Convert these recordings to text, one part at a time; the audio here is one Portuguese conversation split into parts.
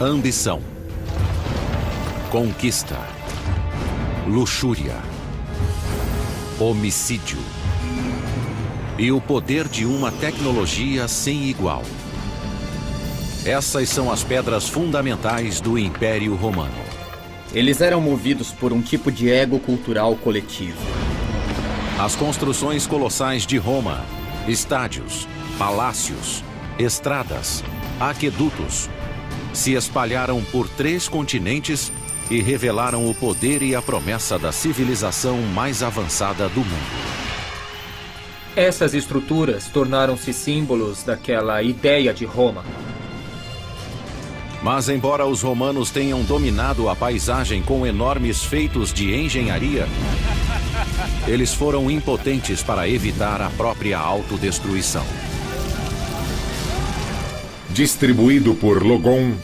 Ambição, conquista, luxúria, homicídio e o poder de uma tecnologia sem igual. Essas são as pedras fundamentais do Império Romano. Eles eram movidos por um tipo de ego cultural coletivo. As construções colossais de Roma, estádios, palácios, estradas, aquedutos, se espalharam por 3 continentes e revelaram o poder e a promessa da civilização mais avançada do mundo. Essas estruturas tornaram-se símbolos daquela ideia de Roma. Mas embora os romanos tenham dominado a paisagem com enormes feitos de engenharia, eles foram impotentes para evitar a própria autodestruição. Distribuído por Logon,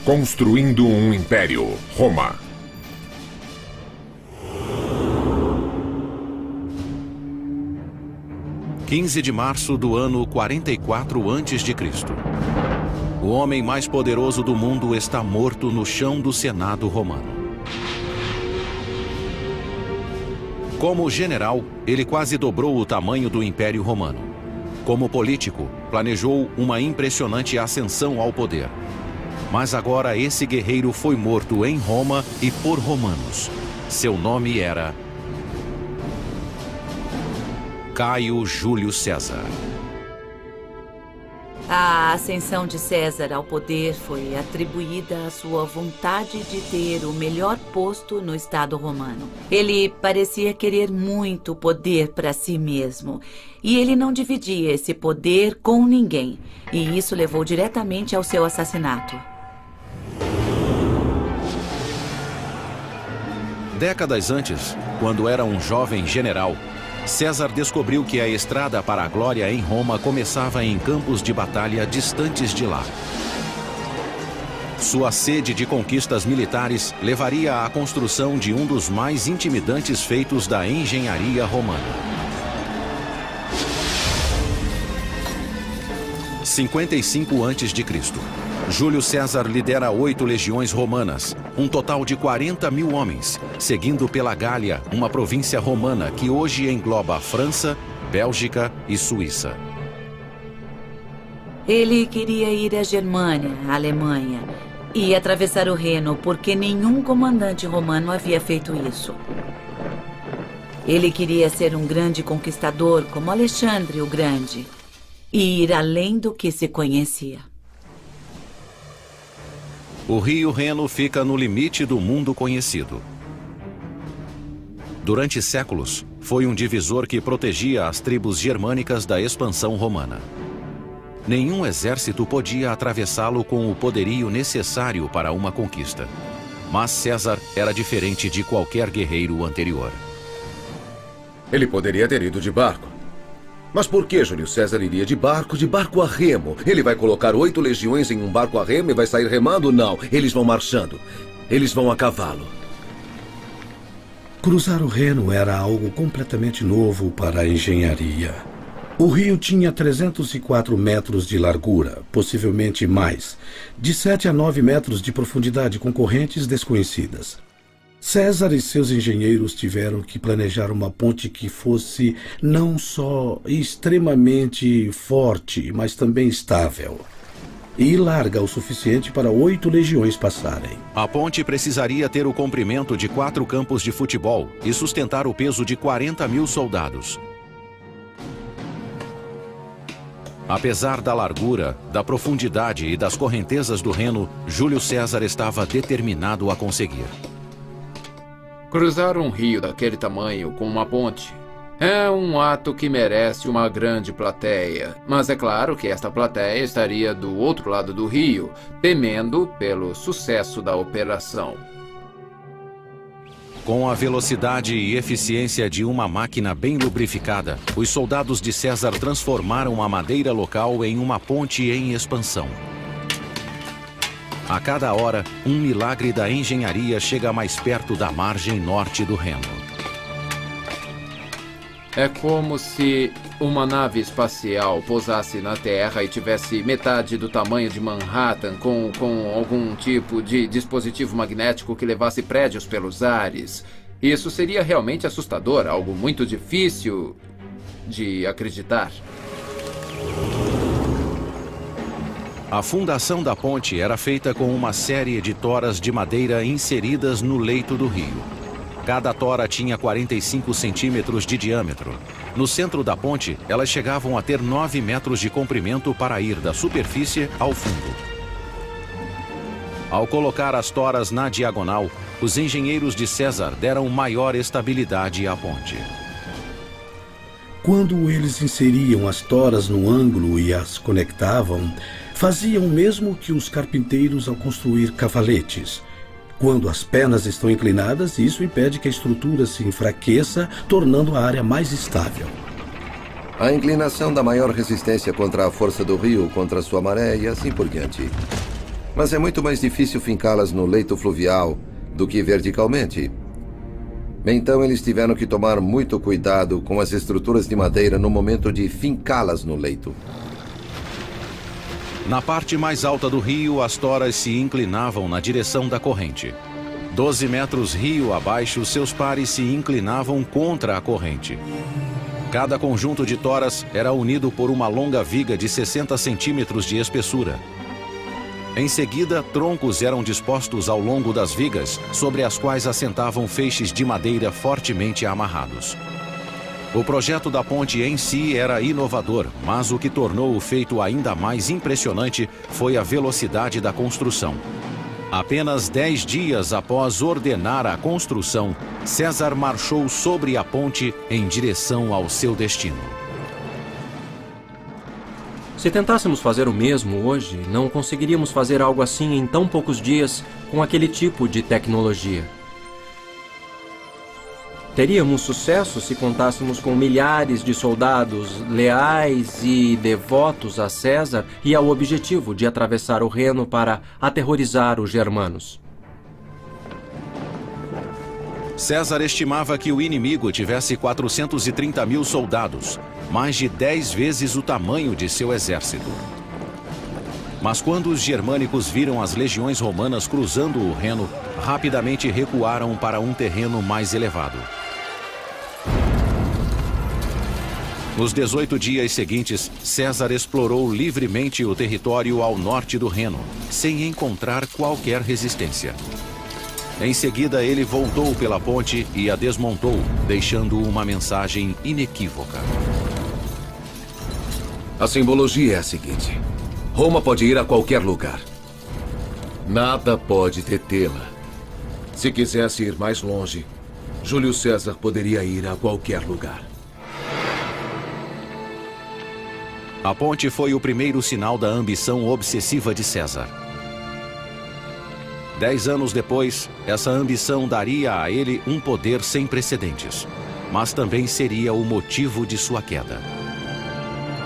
construindo um império, Roma. – 15 de março do ano 44 a.C. O homem mais poderoso do mundo está morto no chão do Senado romano. Como general, ele quase dobrou o tamanho do Império Romano. Como político, planejou uma impressionante ascensão ao poder. Mas agora esse guerreiro foi morto em Roma e por romanos. Seu nome era Caio Júlio César. A ascensão de César ao poder foi atribuída à sua vontade de ter o melhor posto no Estado romano. Ele parecia querer muito poder para si mesmo, e ele não dividia esse poder com ninguém, e isso levou diretamente ao seu assassinato. Décadas antes, quando era um jovem general, César descobriu que a estrada para a glória em Roma começava em campos de batalha distantes de lá. Sua sede de conquistas militares levaria à construção de um dos mais intimidantes feitos da engenharia romana. 55 a.C. Júlio César lidera 8 legiões romanas, um total de 40 mil homens, seguindo pela Gália, uma província romana que hoje engloba a França, Bélgica e Suíça. Ele queria ir à Germânia, à Alemanha, e atravessar o Reno, porque nenhum comandante romano havia feito isso. Ele queria ser um grande conquistador como Alexandre o Grande, e ir além do que se conhecia. O rio Reno fica no limite do mundo conhecido. Durante séculos, foi um divisor que protegia as tribos germânicas da expansão romana. Nenhum exército podia atravessá-lo com o poderio necessário para uma conquista. Mas César era diferente de qualquer guerreiro anterior. Ele poderia ter ido de barco. Mas por que Júlio César iria de barco a remo? Ele vai colocar 8 legiões em um barco a remo e vai sair remando? Não, eles vão marchando. Eles vão a cavalo. Cruzar o Reno era algo completamente novo para a engenharia. O rio tinha 304 metros de largura, possivelmente mais, de 7 a 9 metros de profundidade com correntes desconhecidas. César e seus engenheiros tiveram que planejar uma ponte que fosse não só extremamente forte, mas também estável. E larga o suficiente para 8 legiões passarem. A ponte precisaria ter o comprimento de 4 campos de futebol e sustentar o peso de 40 mil soldados. Apesar da largura, da profundidade e das correntezas do Reno, Júlio César estava determinado a conseguir. Cruzar um rio daquele tamanho com uma ponte é um ato que merece uma grande plateia. Mas é claro que esta plateia estaria do outro lado do rio, temendo pelo sucesso da operação. Com a velocidade e eficiência de uma máquina bem lubrificada, os soldados de César transformaram a madeira local em uma ponte em expansão. A cada hora, um milagre da engenharia chega mais perto da margem norte do Reno. É como se uma nave espacial pousasse na Terra e tivesse metade do tamanho de Manhattan com algum tipo de dispositivo magnético que levasse prédios pelos ares. Isso seria realmente assustador, algo muito difícil de acreditar. A fundação da ponte era feita com uma série de toras de madeira inseridas no leito do rio. Cada tora tinha 45 centímetros de diâmetro. No centro da ponte, elas chegavam a ter 9 metros de comprimento para ir da superfície ao fundo. Ao colocar as toras na diagonal, os engenheiros de César deram maior estabilidade à ponte. Quando eles inseriam as toras no ângulo e as conectavam, faziam o mesmo que os carpinteiros ao construir cavaletes. Quando as pernas estão inclinadas, isso impede que a estrutura se enfraqueça, tornando a área mais estável. A inclinação dá maior resistência contra a força do rio, contra a sua maré e assim por diante. Mas é muito mais difícil fincá-las no leito fluvial do que verticalmente. Então eles tiveram que tomar muito cuidado com as estruturas de madeira no momento de fincá-las no leito. Na parte mais alta do rio, as toras se inclinavam na direção da corrente. 12 metros rio abaixo, seus pares se inclinavam contra a corrente. Cada conjunto de toras era unido por uma longa viga de 60 centímetros de espessura. Em seguida, troncos eram dispostos ao longo das vigas, sobre as quais assentavam feixes de madeira fortemente amarrados. O projeto da ponte em si era inovador, mas o que tornou o feito ainda mais impressionante foi a velocidade da construção. Apenas 10 dias após ordenar a construção, César marchou sobre a ponte em direção ao seu destino. Se tentássemos fazer o mesmo hoje, não conseguiríamos fazer algo assim em tão poucos dias com aquele tipo de tecnologia. Teríamos sucesso se contássemos com milhares de soldados leais e devotos a César e ao objetivo de atravessar o Reno para aterrorizar os germanos. César estimava que o inimigo tivesse 430 mil soldados, mais de 10 vezes o tamanho de seu exército. Mas quando os germânicos viram as legiões romanas cruzando o Reno, rapidamente recuaram para um terreno mais elevado. Nos 18 dias seguintes, César explorou livremente o território ao norte do Reno, sem encontrar qualquer resistência. Em seguida, ele voltou pela ponte e a desmontou, deixando uma mensagem inequívoca. A simbologia é a seguinte: Roma pode ir a qualquer lugar. Nada pode detê-la. Se quisesse ir mais longe, Júlio César poderia ir a qualquer lugar. A ponte foi o primeiro sinal da ambição obsessiva de César. 10 anos depois, essa ambição daria a ele um poder sem precedentes, mas também seria o motivo de sua queda.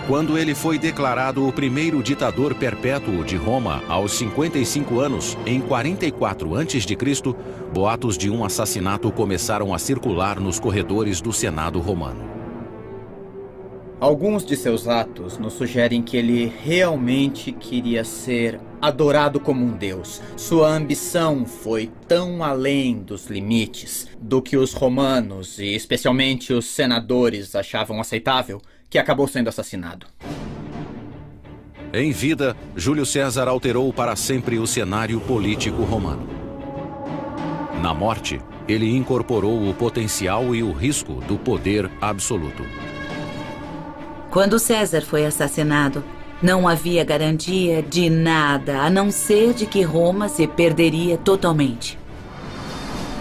Quando ele foi declarado o primeiro ditador perpétuo de Roma aos 55 anos, em 44 a.C., boatos de um assassinato começaram a circular nos corredores do Senado romano. Alguns de seus atos nos sugerem que ele realmente queria ser adorado como um deus. Sua ambição foi tão além dos limites do que os romanos, e especialmente os senadores, achavam aceitável, que acabou sendo assassinado. Em vida, Júlio César alterou para sempre o cenário político romano. Na morte, ele incorporou o potencial e o risco do poder absoluto. Quando César foi assassinado, não havia garantia de nada, a não ser de que Roma se perderia totalmente.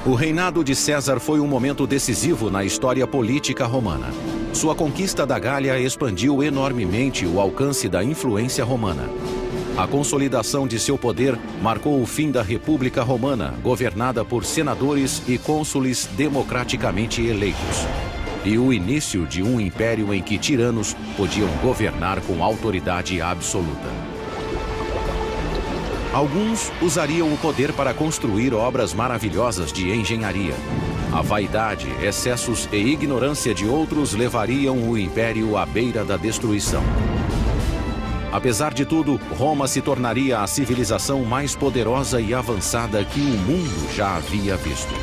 O reinado de César foi um momento decisivo na história política romana. Sua conquista da Gália expandiu enormemente o alcance da influência romana. A consolidação de seu poder marcou o fim da República Romana, governada por senadores e cônsules democraticamente eleitos, e o início de um império em que tiranos podiam governar com autoridade absoluta. Alguns usariam o poder para construir obras maravilhosas de engenharia. A vaidade, excessos e ignorância de outros levariam o império à beira da destruição. Apesar de tudo, Roma se tornaria a civilização mais poderosa e avançada que o mundo já havia visto.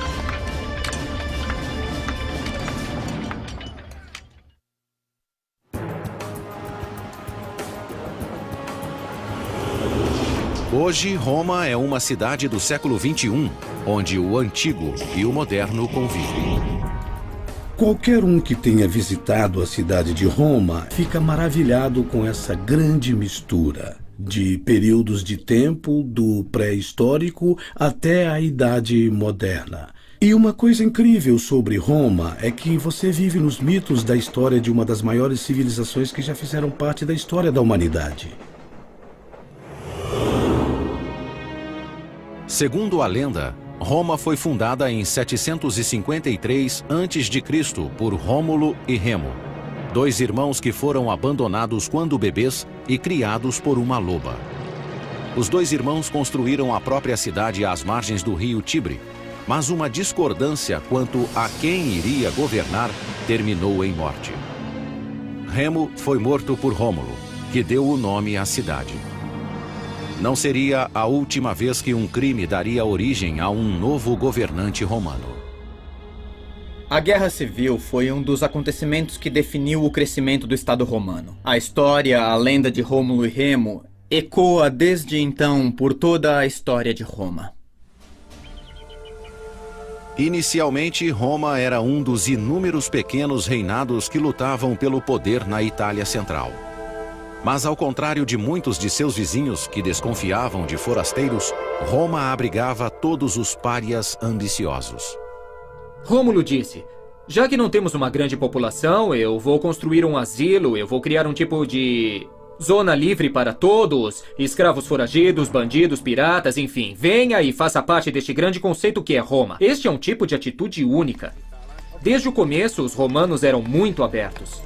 Hoje, Roma é uma cidade do século XXI, onde o antigo e o moderno convivem. Qualquer um que tenha visitado a cidade de Roma fica maravilhado com essa grande mistura de períodos de tempo, do pré-histórico até a idade moderna. E uma coisa incrível sobre Roma é que você vive nos mitos da história de uma das maiores civilizações que já fizeram parte da história da humanidade. Segundo a lenda, Roma foi fundada em 753 a.C. por Rômulo e Remo, dois irmãos que foram abandonados quando bebês e criados por uma loba. Os dois irmãos construíram a própria cidade às margens do rio Tibre, mas uma discordância quanto a quem iria governar terminou em morte. Remo foi morto por Rômulo, que deu o nome à cidade. Não seria a última vez que um crime daria origem a um novo governante romano. A Guerra Civil foi um dos acontecimentos que definiu o crescimento do Estado romano. A história, a lenda de Rômulo e Remo, ecoa desde então por toda a história de Roma. Inicialmente, Roma era um dos inúmeros pequenos reinados que lutavam pelo poder na Itália Central. Mas, ao contrário de muitos de seus vizinhos que desconfiavam de forasteiros, Roma abrigava todos os párias ambiciosos. Rômulo disse: já que não temos uma grande população, eu vou construir um asilo, eu vou criar um tipo de zona livre para todos, escravos foragidos, bandidos, piratas, enfim. Venha e faça parte deste grande conceito que é Roma. Este é um tipo de atitude única. Desde o começo, os romanos eram muito abertos.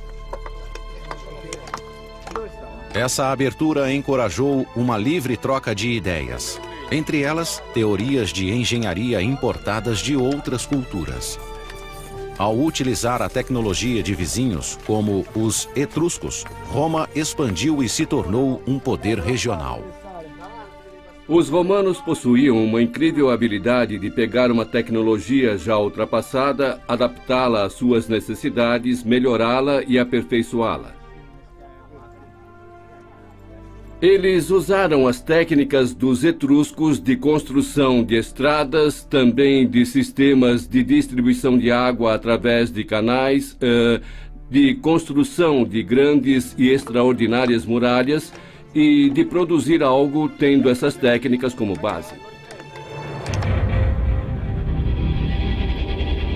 Essa abertura encorajou uma livre troca de ideias. Entre elas, teorias de engenharia importadas de outras culturas. Ao utilizar a tecnologia de vizinhos, como os etruscos, Roma expandiu e se tornou um poder regional. Os romanos possuíam uma incrível habilidade de pegar uma tecnologia já ultrapassada, adaptá-la às suas necessidades, melhorá-la e aperfeiçoá-la. Eles usaram as técnicas dos etruscos de construção de estradas, também de sistemas de distribuição de água através de canais, de construção de grandes e extraordinárias muralhas e de produzir algo tendo essas técnicas como base.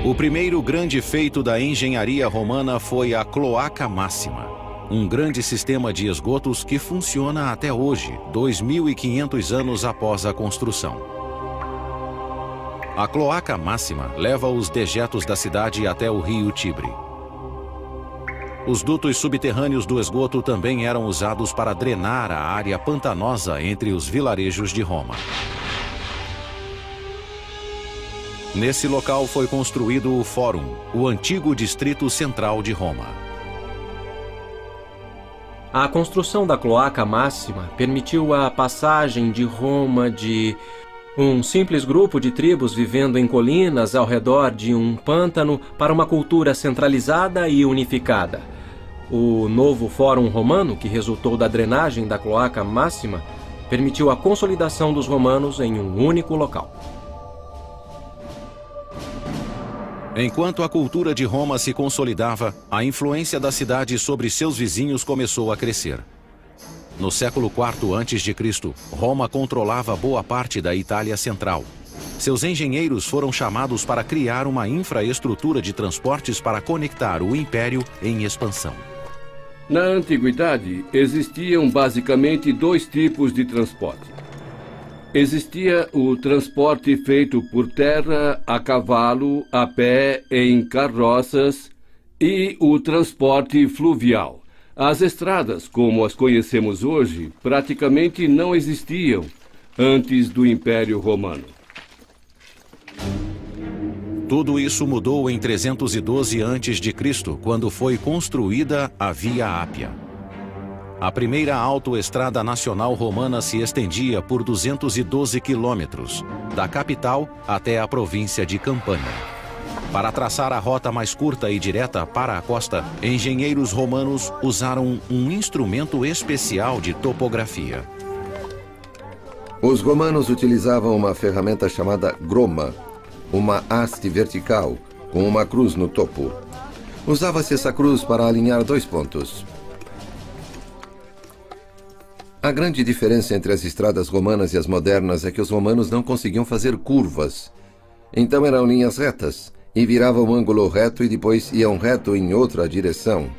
O primeiro grande feito da engenharia romana foi a Cloaca Máxima. Um grande sistema de esgotos que funciona até hoje, 2.500 anos após a construção. A Cloaca Máxima leva os dejetos da cidade até o rio Tibre. Os dutos subterrâneos do esgoto também eram usados para drenar a área pantanosa entre os vilarejos de Roma. Nesse local foi construído o Fórum, o antigo distrito central de Roma. A construção da Cloaca Máxima permitiu a passagem de Roma de um simples grupo de tribos vivendo em colinas ao redor de um pântano para uma cultura centralizada e unificada. O novo Fórum Romano, que resultou da drenagem da Cloaca Máxima, permitiu a consolidação dos romanos em um único local. Enquanto a cultura de Roma se consolidava, a influência da cidade sobre seus vizinhos começou a crescer. No século IV a.C., Roma controlava boa parte da Itália Central. Seus engenheiros foram chamados para criar uma infraestrutura de transportes para conectar o império em expansão. Na antiguidade, existiam basicamente dois tipos de transporte. Existia o transporte feito por terra, a cavalo, a pé, em carroças e o transporte fluvial. As estradas, como as conhecemos hoje, praticamente não existiam antes do Império Romano. Tudo isso mudou em 312 a.C., quando foi construída a Via Ápia. A primeira autoestrada nacional romana se estendia por 212 quilômetros, da capital até a província de Campânia. Para traçar a rota mais curta e direta para a costa, engenheiros romanos usaram um instrumento especial de topografia. Os romanos utilizavam uma ferramenta chamada groma, uma haste vertical com uma cruz no topo. Usava-se essa cruz para alinhar dois pontos. A grande diferença entre as estradas romanas e as modernas é que os romanos não conseguiam fazer curvas. Então eram linhas retas, e viravam um ângulo reto e depois iam reto em outra direção.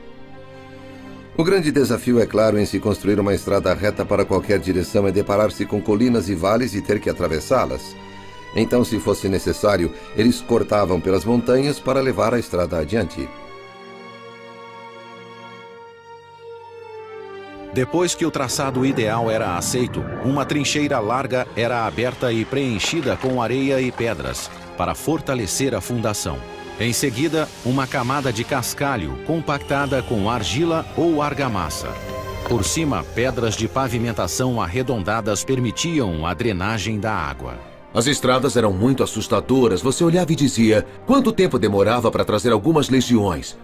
O grande desafio, é claro, em se construir uma estrada reta para qualquer direção é deparar-se com colinas e vales e ter que atravessá-las. Então, se fosse necessário, eles cortavam pelas montanhas para levar a estrada adiante. Depois que o traçado ideal era aceito, uma trincheira larga era aberta e preenchida com areia e pedras, para fortalecer a fundação. Em seguida, uma camada de cascalho compactada com argila ou argamassa. Por cima, pedras de pavimentação arredondadas permitiam a drenagem da água. As estradas eram muito assustadoras. Você olhava e dizia, quanto tempo demorava para trazer algumas legiões?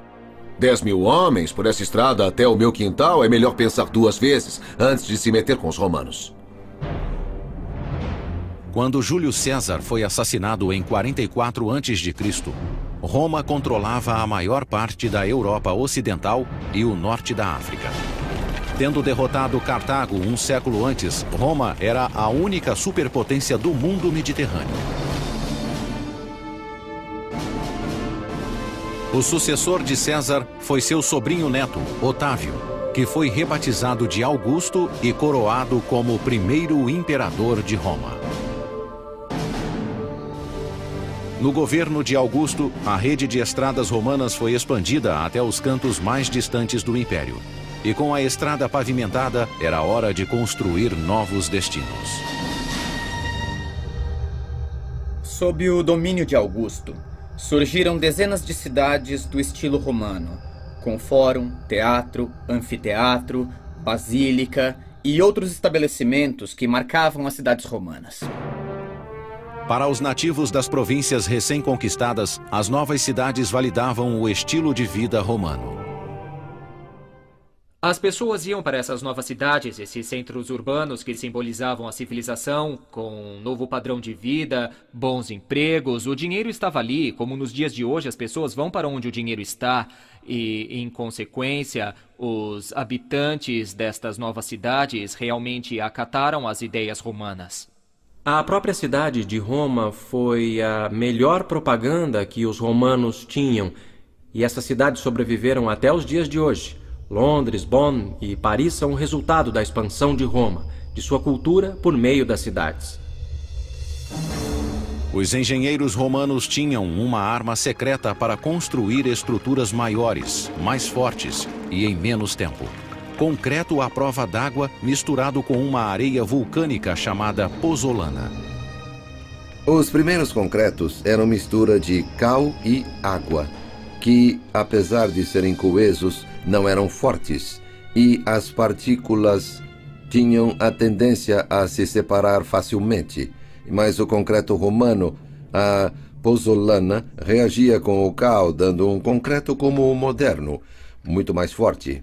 10.000 homens por essa estrada até o meu quintal, é melhor pensar duas vezes antes de se meter com os romanos. Quando Júlio César foi assassinado em 44 a.C., Roma controlava a maior parte da Europa Ocidental e o norte da África. Tendo derrotado Cartago um século antes, Roma era a única superpotência do mundo mediterrâneo. O sucessor de César foi seu sobrinho neto, Otávio, que foi rebatizado de Augusto e coroado como o primeiro imperador de Roma. No governo de Augusto, a rede de estradas romanas foi expandida até os cantos mais distantes do império. E com a estrada pavimentada, era hora de construir novos destinos. Sob o domínio de Augusto, surgiram dezenas de cidades do estilo romano, com fórum, teatro, anfiteatro, basílica e outros estabelecimentos que marcavam as cidades romanas. Para os nativos das províncias recém-conquistadas, as novas cidades validavam o estilo de vida romano. As pessoas iam para essas novas cidades, esses centros urbanos que simbolizavam a civilização, com um novo padrão de vida, bons empregos. O dinheiro estava ali, como nos dias de hoje as pessoas vão para onde o dinheiro está e, em consequência, os habitantes destas novas cidades realmente acataram as ideias romanas. A própria cidade de Roma foi a melhor propaganda que os romanos tinham, e essas cidades sobreviveram até os dias de hoje. Londres, Bonn e Paris são o resultado da expansão de Roma, de sua cultura por meio das cidades. Os engenheiros romanos tinham uma arma secreta para construir estruturas maiores, mais fortes e em menos tempo. Concreto à prova d'água misturado com uma areia vulcânica chamada pozzolana. Os primeiros concretos eram mistura de cal e água, que, apesar de serem coesos, não eram fortes, e as partículas tinham a tendência a se separar facilmente. Mas o concreto romano, a pozzolana, reagia com o cal, dando um concreto como o moderno, muito mais forte.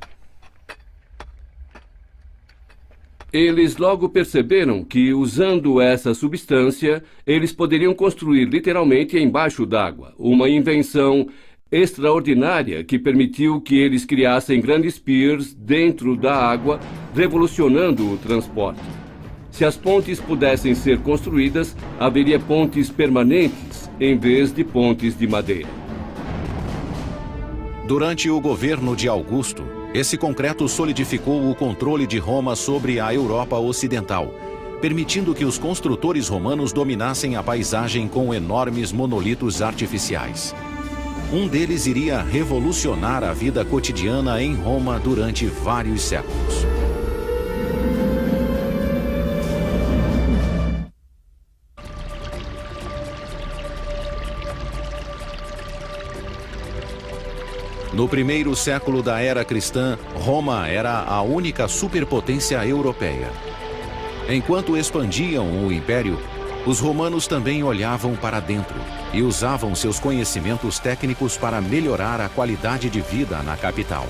Eles logo perceberam que, usando essa substância, eles poderiam construir literalmente embaixo d'água, uma invenção extraordinária que permitiu que eles criassem grandes piers dentro da água, revolucionando o transporte. Se as pontes pudessem ser construídas, haveria pontes permanentes em vez de pontes de madeira. Durante o governo de Augusto, esse concreto solidificou o controle de Roma sobre a Europa Ocidental, permitindo que os construtores romanos dominassem a paisagem com enormes monolitos artificiais. Um deles iria revolucionar a vida cotidiana em Roma durante vários séculos. No primeiro século da era cristã, Roma era a única superpotência europeia. Enquanto expandiam o império, os romanos também olhavam para dentro e usavam seus conhecimentos técnicos para melhorar a qualidade de vida na capital.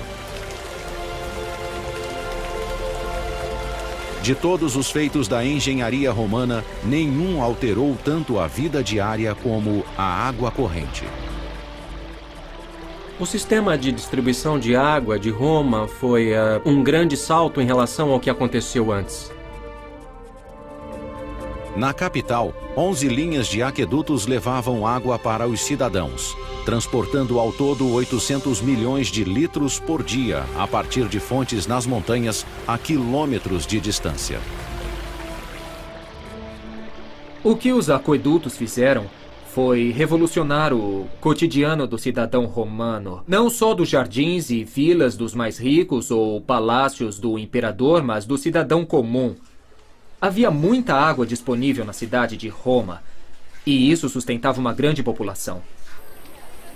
De todos os feitos da engenharia romana, nenhum alterou tanto a vida diária como a água corrente. O sistema de distribuição de água de Roma foi um grande salto em relação ao que aconteceu antes. Na capital, 11 linhas de aquedutos levavam água para os cidadãos, transportando ao todo 800 milhões de litros por dia a partir de fontes nas montanhas a quilômetros de distância. O que os aquedutos fizeram foi revolucionar o cotidiano do cidadão romano. Não só dos jardins e vilas dos mais ricos ou palácios do imperador, mas do cidadão comum. Havia muita água disponível na cidade de Roma, e isso sustentava uma grande população.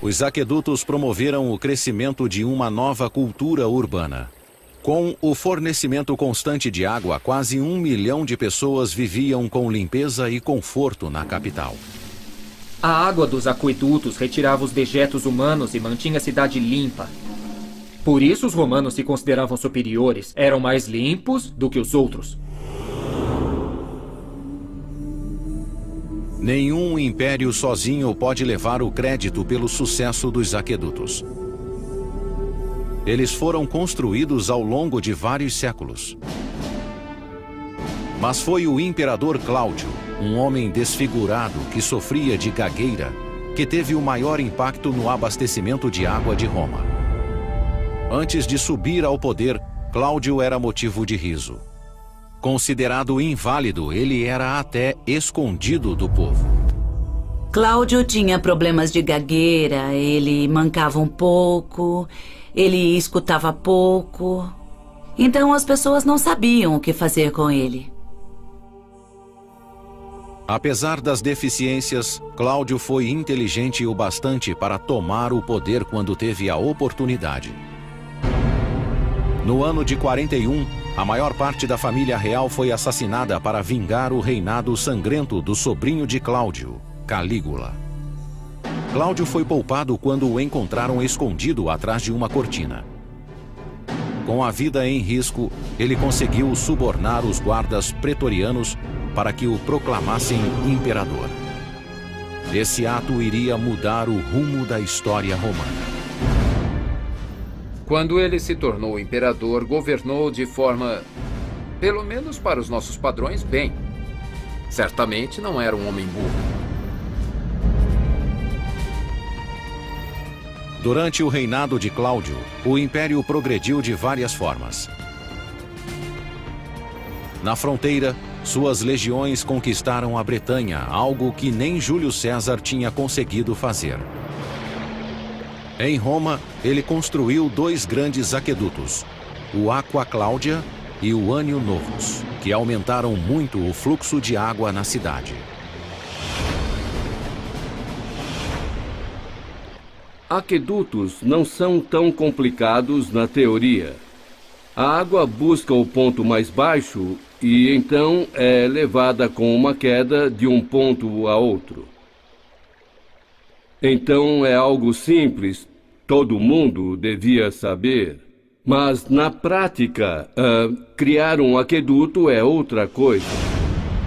Os aquedutos promoveram o crescimento de uma nova cultura urbana. Com o fornecimento constante de água, quase 1 milhão de pessoas viviam com limpeza e conforto na capital. A água dos aquedutos retirava os dejetos humanos e mantinha a cidade limpa. Por isso os romanos se consideravam superiores, eram mais limpos do que os outros. Nenhum império sozinho pode levar o crédito pelo sucesso dos aquedutos. Eles foram construídos ao longo de vários séculos. Mas foi o imperador Cláudio, um homem desfigurado que sofria de gagueira, que teve o maior impacto no abastecimento de água de Roma. Antes de subir ao poder, Cláudio era motivo de riso. Considerado inválido, ele era até escondido do povo. Cláudio tinha problemas de gagueira, ele mancava um pouco, ele escutava pouco. Então as pessoas não sabiam o que fazer com ele. Apesar das deficiências, Cláudio foi inteligente o bastante para tomar o poder quando teve a oportunidade. No ano de 41, a maior parte da família real foi assassinada para vingar o reinado sangrento do sobrinho de Cláudio, Calígula. Cláudio foi poupado quando o encontraram escondido atrás de uma cortina. Com a vida em risco, ele conseguiu subornar os guardas pretorianos para que o proclamassem imperador. Esse ato iria mudar o rumo da história romana. Quando ele se tornou imperador, governou de forma, pelo menos para os nossos padrões, bem. Certamente não era um homem burro. Durante o reinado de Cláudio, o império progrediu de várias formas. Na fronteira, suas legiões conquistaram a Bretanha, algo que nem Júlio César tinha conseguido fazer. Em Roma, ele construiu 2 grandes aquedutos, o Aqua Cláudia e o Anio Novus, que aumentaram muito o fluxo de água na cidade. Aquedutos não são tão complicados na teoria. A água busca o ponto mais baixo e então é levada com uma queda de um ponto a outro. Então é algo simples, todo mundo devia saber. Mas na prática, criar um aqueduto é outra coisa.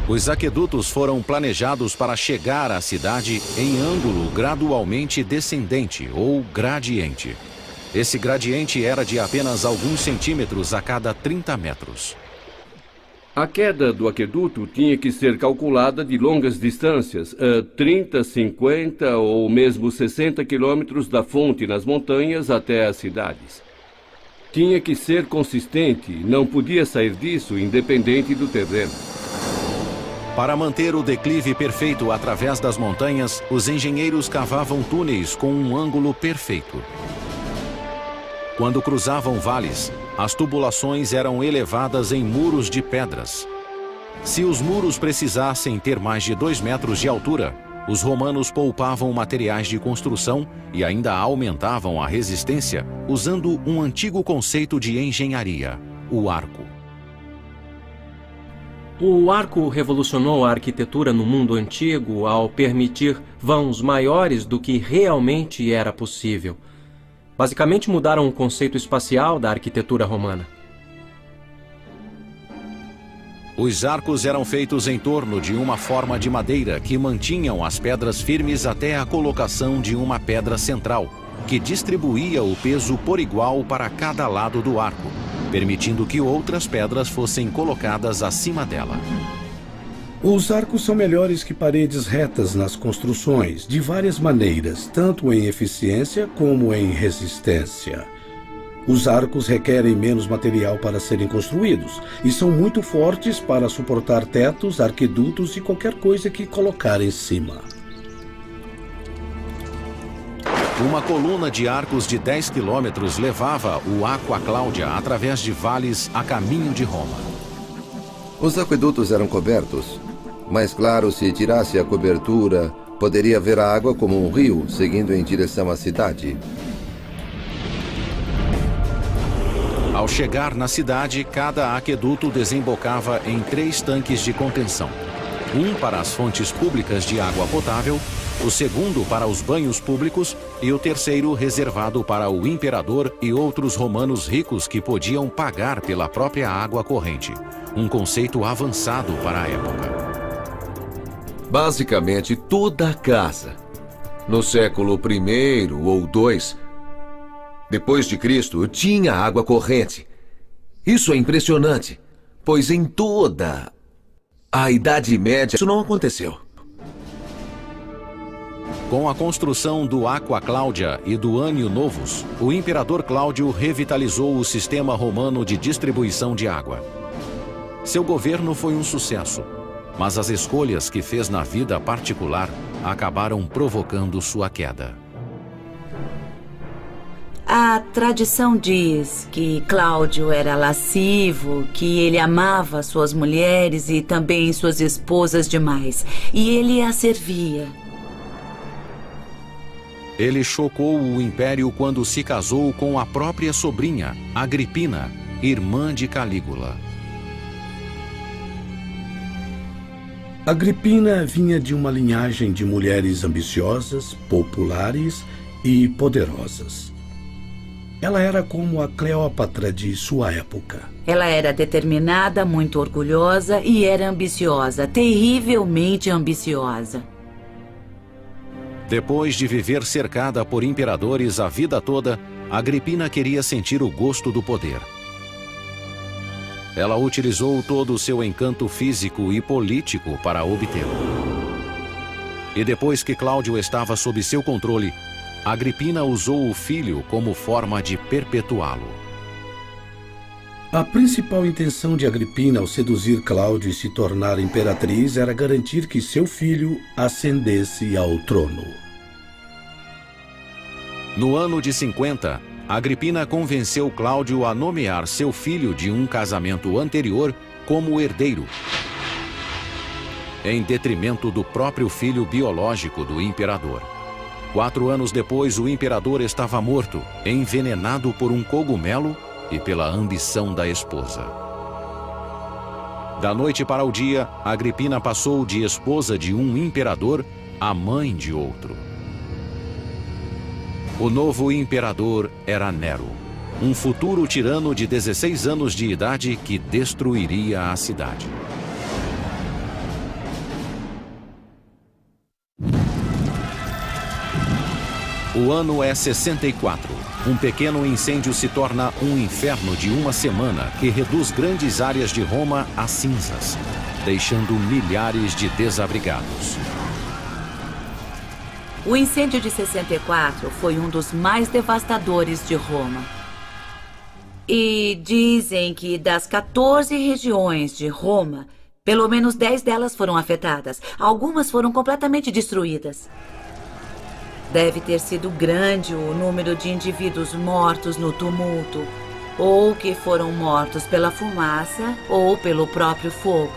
Os aquedutos foram planejados para chegar à cidade em ângulo gradualmente descendente ou gradiente. Esse gradiente era de apenas alguns centímetros a cada 30 metros. A queda do aqueduto tinha que ser calculada de longas distâncias, 30, 50 ou mesmo 60 quilômetros da fonte nas montanhas até as cidades. Tinha que ser consistente, não podia sair disso independente do terreno. Para manter o declive perfeito através das montanhas, os engenheiros cavavam túneis com um ângulo perfeito. Quando cruzavam vales, as tubulações eram elevadas em muros de pedras. Se os muros precisassem ter mais de 2 metros de altura, os romanos poupavam materiais de construção e ainda aumentavam a resistência usando um antigo conceito de engenharia, o arco. O arco revolucionou a arquitetura no mundo antigo ao permitir vãos maiores do que realmente era possível. Basicamente mudaram o conceito espacial da arquitetura romana. Os arcos eram feitos em torno de uma forma de madeira que mantinham as pedras firmes até a colocação de uma pedra central, que distribuía o peso por igual para cada lado do arco, permitindo que outras pedras fossem colocadas acima dela. Os arcos são melhores que paredes retas nas construções, de várias maneiras, tanto em eficiência como em resistência. Os arcos requerem menos material para serem construídos e são muito fortes para suportar tetos, arquidutos e qualquer coisa que colocar em cima. Uma coluna de arcos de 10 quilômetros levava o Aqua Claudia através de vales a caminho de Roma. Os aquedutos eram cobertos, mas claro, se tirasse a cobertura, poderia ver a água como um rio seguindo em direção à cidade. Ao chegar na cidade, cada aqueduto desembocava em 3 tanques de contenção. Um para as fontes públicas de água potável, o segundo para os banhos públicos e o terceiro reservado para o imperador e outros romanos ricos que podiam pagar pela própria água corrente. Um conceito avançado para a época. Basicamente, toda a casa, no século I ou II, depois de Cristo, tinha água corrente. Isso é impressionante, pois em toda a Idade Média isso não aconteceu. Com a construção do Aqua Claudia e do Annio Novus, o imperador Cláudio revitalizou o sistema romano de distribuição de água. Seu governo foi um sucesso, mas as escolhas que fez na vida particular acabaram provocando sua queda. A tradição diz que Cláudio era lascivo, que ele amava suas mulheres e também suas esposas demais, e ele as servia. Ele chocou o império quando se casou com a própria sobrinha, Agripina, irmã de Calígula. Agripina vinha de uma linhagem de mulheres ambiciosas, populares e poderosas. Ela era como a Cleópatra de sua época. Ela era determinada, muito orgulhosa e era ambiciosa, terrivelmente ambiciosa. Depois de viver cercada por imperadores a vida toda, Agripina queria sentir o gosto do poder. Ela utilizou todo o seu encanto físico e político para obtê-lo. E depois que Cláudio estava sob seu controle, Agripina usou o filho como forma de perpetuá-lo. A principal intenção de Agripina ao seduzir Cláudio e se tornar imperatriz era garantir que seu filho ascendesse ao trono. No ano de 50, Agripina convenceu Cláudio a nomear seu filho de um casamento anterior como herdeiro, em detrimento do próprio filho biológico do imperador. 4 anos depois, o imperador estava morto, envenenado por um cogumelo e pela ambição da esposa. Da noite para o dia, Agripina passou de esposa de um imperador a mãe de outro. O novo imperador era Nero, um futuro tirano de 16 anos de idade que destruiria a cidade. O ano é 64. Um pequeno incêndio se torna um inferno de uma semana que reduz grandes áreas de Roma a cinzas, deixando milhares de desabrigados. O incêndio de 64 foi um dos mais devastadores de Roma. E dizem que das 14 regiões de Roma, pelo menos 10 delas foram afetadas. Algumas foram completamente destruídas. Deve ter sido grande o número de indivíduos mortos no tumulto, ou que foram mortos pela fumaça ou pelo próprio fogo.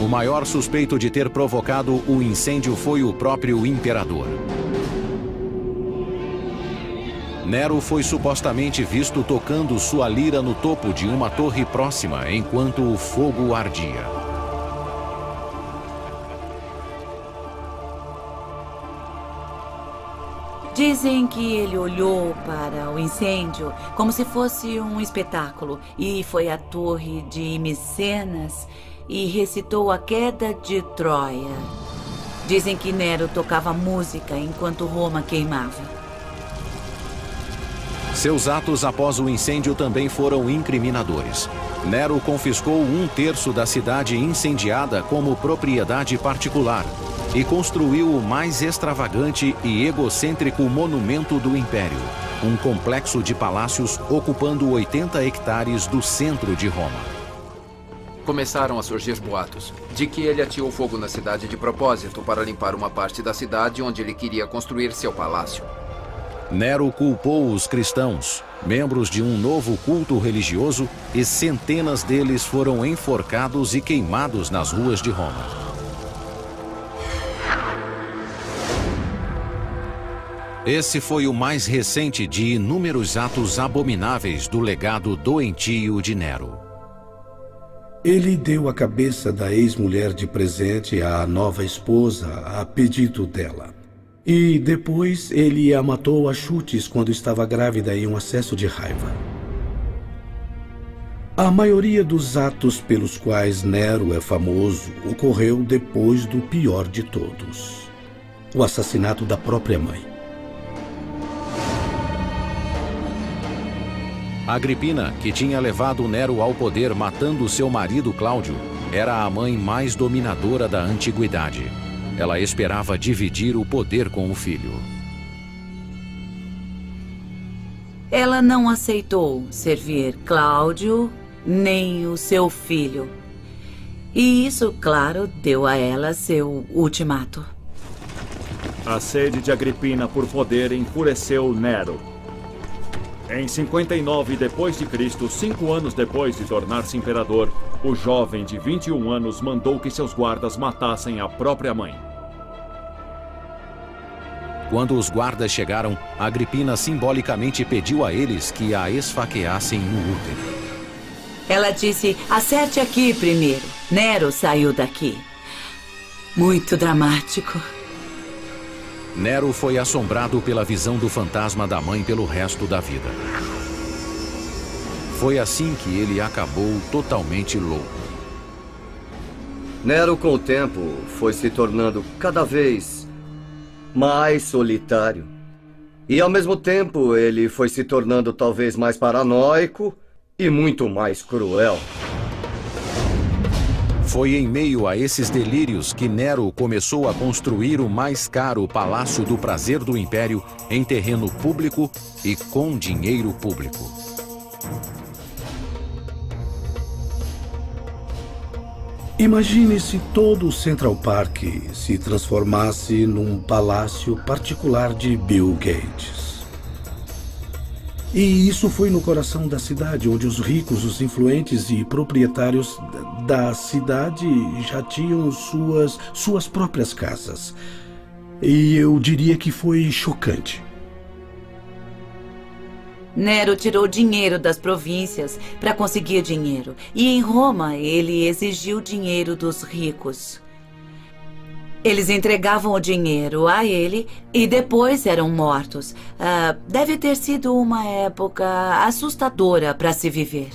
O maior suspeito de ter provocado o incêndio foi o próprio imperador. Nero foi supostamente visto tocando sua lira no topo de uma torre próxima enquanto o fogo ardia. Dizem que ele olhou para o incêndio como se fosse um espetáculo e foi à torre de Micenas e recitou a queda de Troia. Dizem que Nero tocava música enquanto Roma queimava. Seus atos após o incêndio também foram incriminadores. Nero confiscou 1/3 da cidade incendiada como propriedade particular e construiu o mais extravagante e egocêntrico monumento do Império, um complexo de palácios ocupando 80 hectares do centro de Roma. Começaram a surgir boatos de que ele ateou fogo na cidade de propósito para limpar uma parte da cidade onde ele queria construir seu palácio. Nero culpou os cristãos, membros de um novo culto religioso, e centenas deles foram enforcados e queimados nas ruas de Roma. Esse foi o mais recente de inúmeros atos abomináveis do legado doentio de Nero. Ele deu a cabeça da ex-mulher de presente à nova esposa a pedido dela. E depois ele a matou a chutes quando estava grávida em um acesso de raiva. A maioria dos atos pelos quais Nero é famoso ocorreu depois do pior de todos: o assassinato da própria mãe. Agripina, que tinha levado Nero ao poder matando seu marido Cláudio, era a mãe mais dominadora da antiguidade. Ela esperava dividir o poder com o filho. Ela não aceitou servir Cláudio nem o seu filho. E isso, claro, deu a ela seu ultimato. A sede de Agripina por poder enfureceu Nero. Em 59 d.C., 5 anos depois de tornar-se imperador, o jovem de 21 anos mandou que seus guardas matassem a própria mãe. Quando os guardas chegaram, Agripina simbolicamente pediu a eles que a esfaqueassem no útero. Ela disse: acerte aqui primeiro. Nero saiu daqui. Muito dramático. Nero foi assombrado pela visão do fantasma da mãe pelo resto da vida. Foi assim que ele acabou totalmente louco. Nero, com o tempo, foi se tornando cada vez mais solitário. E, ao mesmo tempo, ele foi se tornando talvez mais paranoico e muito mais cruel. Foi em meio a esses delírios que Nero começou a construir o mais caro Palácio do Prazer do Império em terreno público e com dinheiro público. Imagine se todo o Central Park se transformasse num palácio particular de Bill Gates. E isso foi no coração da cidade, onde os ricos, os influentes e proprietários da cidade já tinham suas próprias casas. E eu diria que foi chocante. Nero tirou dinheiro das províncias para conseguir dinheiro. E em Roma, ele exigiu dinheiro dos ricos. Eles entregavam o dinheiro a ele e depois eram mortos. Deve ter sido uma época assustadora para se viver.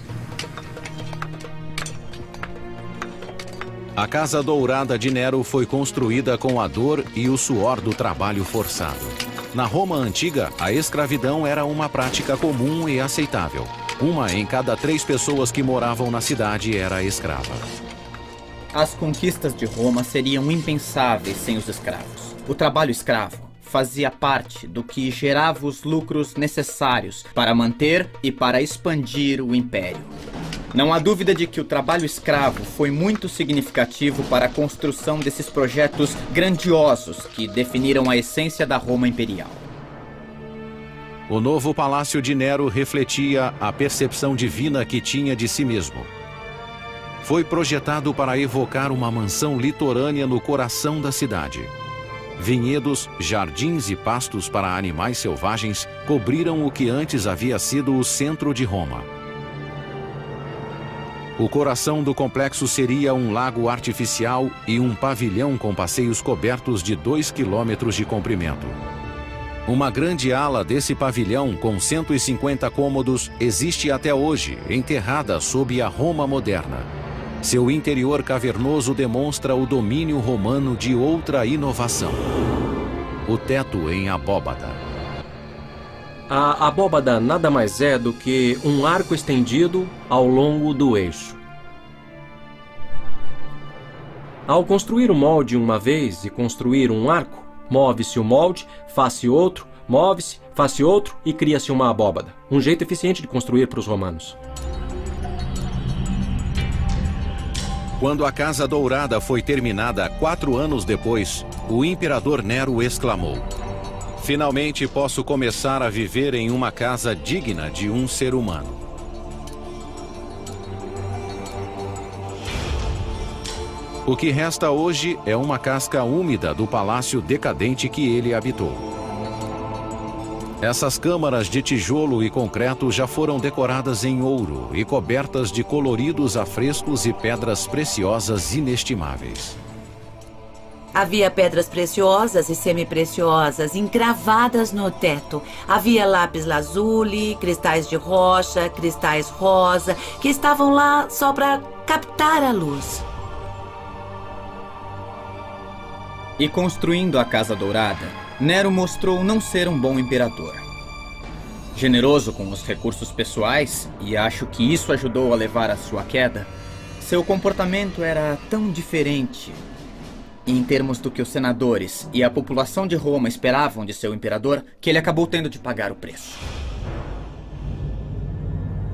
A Casa Dourada de Nero foi construída com a dor e o suor do trabalho forçado. Na Roma antiga, a escravidão era uma prática comum e aceitável. 1 em cada 3 pessoas que moravam na cidade era escrava. As conquistas de Roma seriam impensáveis sem os escravos. O trabalho escravo fazia parte do que gerava os lucros necessários para manter e para expandir o império. Não há dúvida de que o trabalho escravo foi muito significativo para a construção desses projetos grandiosos que definiram a essência da Roma imperial. O novo palácio de Nero refletia a percepção divina que tinha de si mesmo. foi projetado para evocar uma mansão litorânea no coração da cidade. Vinhedos, jardins e pastos para animais selvagens cobriram o que antes havia sido o centro de Roma. O coração do complexo seria um lago artificial e um pavilhão com passeios cobertos de 2 quilômetros de comprimento. Uma grande ala desse pavilhão, com 150 cômodos, existe até hoje, enterrada sob a Roma moderna. Seu interior cavernoso demonstra o domínio romano de outra inovação: o teto em abóbada. A abóbada nada mais é do que um arco estendido ao longo do eixo. Ao construir o molde uma vez e construir um arco, move-se o molde, faz-se outro, move-se, faz-se outro e cria-se uma abóbada. Um jeito eficiente de construir para os romanos. Quando a Casa Dourada foi terminada 4 anos depois, o imperador Nero exclamou: "Finalmente posso começar a viver em uma casa digna de um ser humano." O que resta hoje é uma casca úmida do palácio decadente que ele habitou. Essas câmaras de tijolo e concreto já foram decoradas em ouro e cobertas de coloridos afrescos e pedras preciosas inestimáveis. Havia pedras preciosas e semi-preciosas encravadas no teto. Havia lápis lazuli, cristais de rocha, cristais rosa, que estavam lá só para captar a luz. E construindo a Casa Dourada, Nero mostrou não ser um bom imperador. Generoso com os recursos pessoais, e acho que isso ajudou a levar à sua queda, seu comportamento era tão diferente em termos do que os senadores e a população de Roma esperavam de seu imperador, que ele acabou tendo de pagar o preço.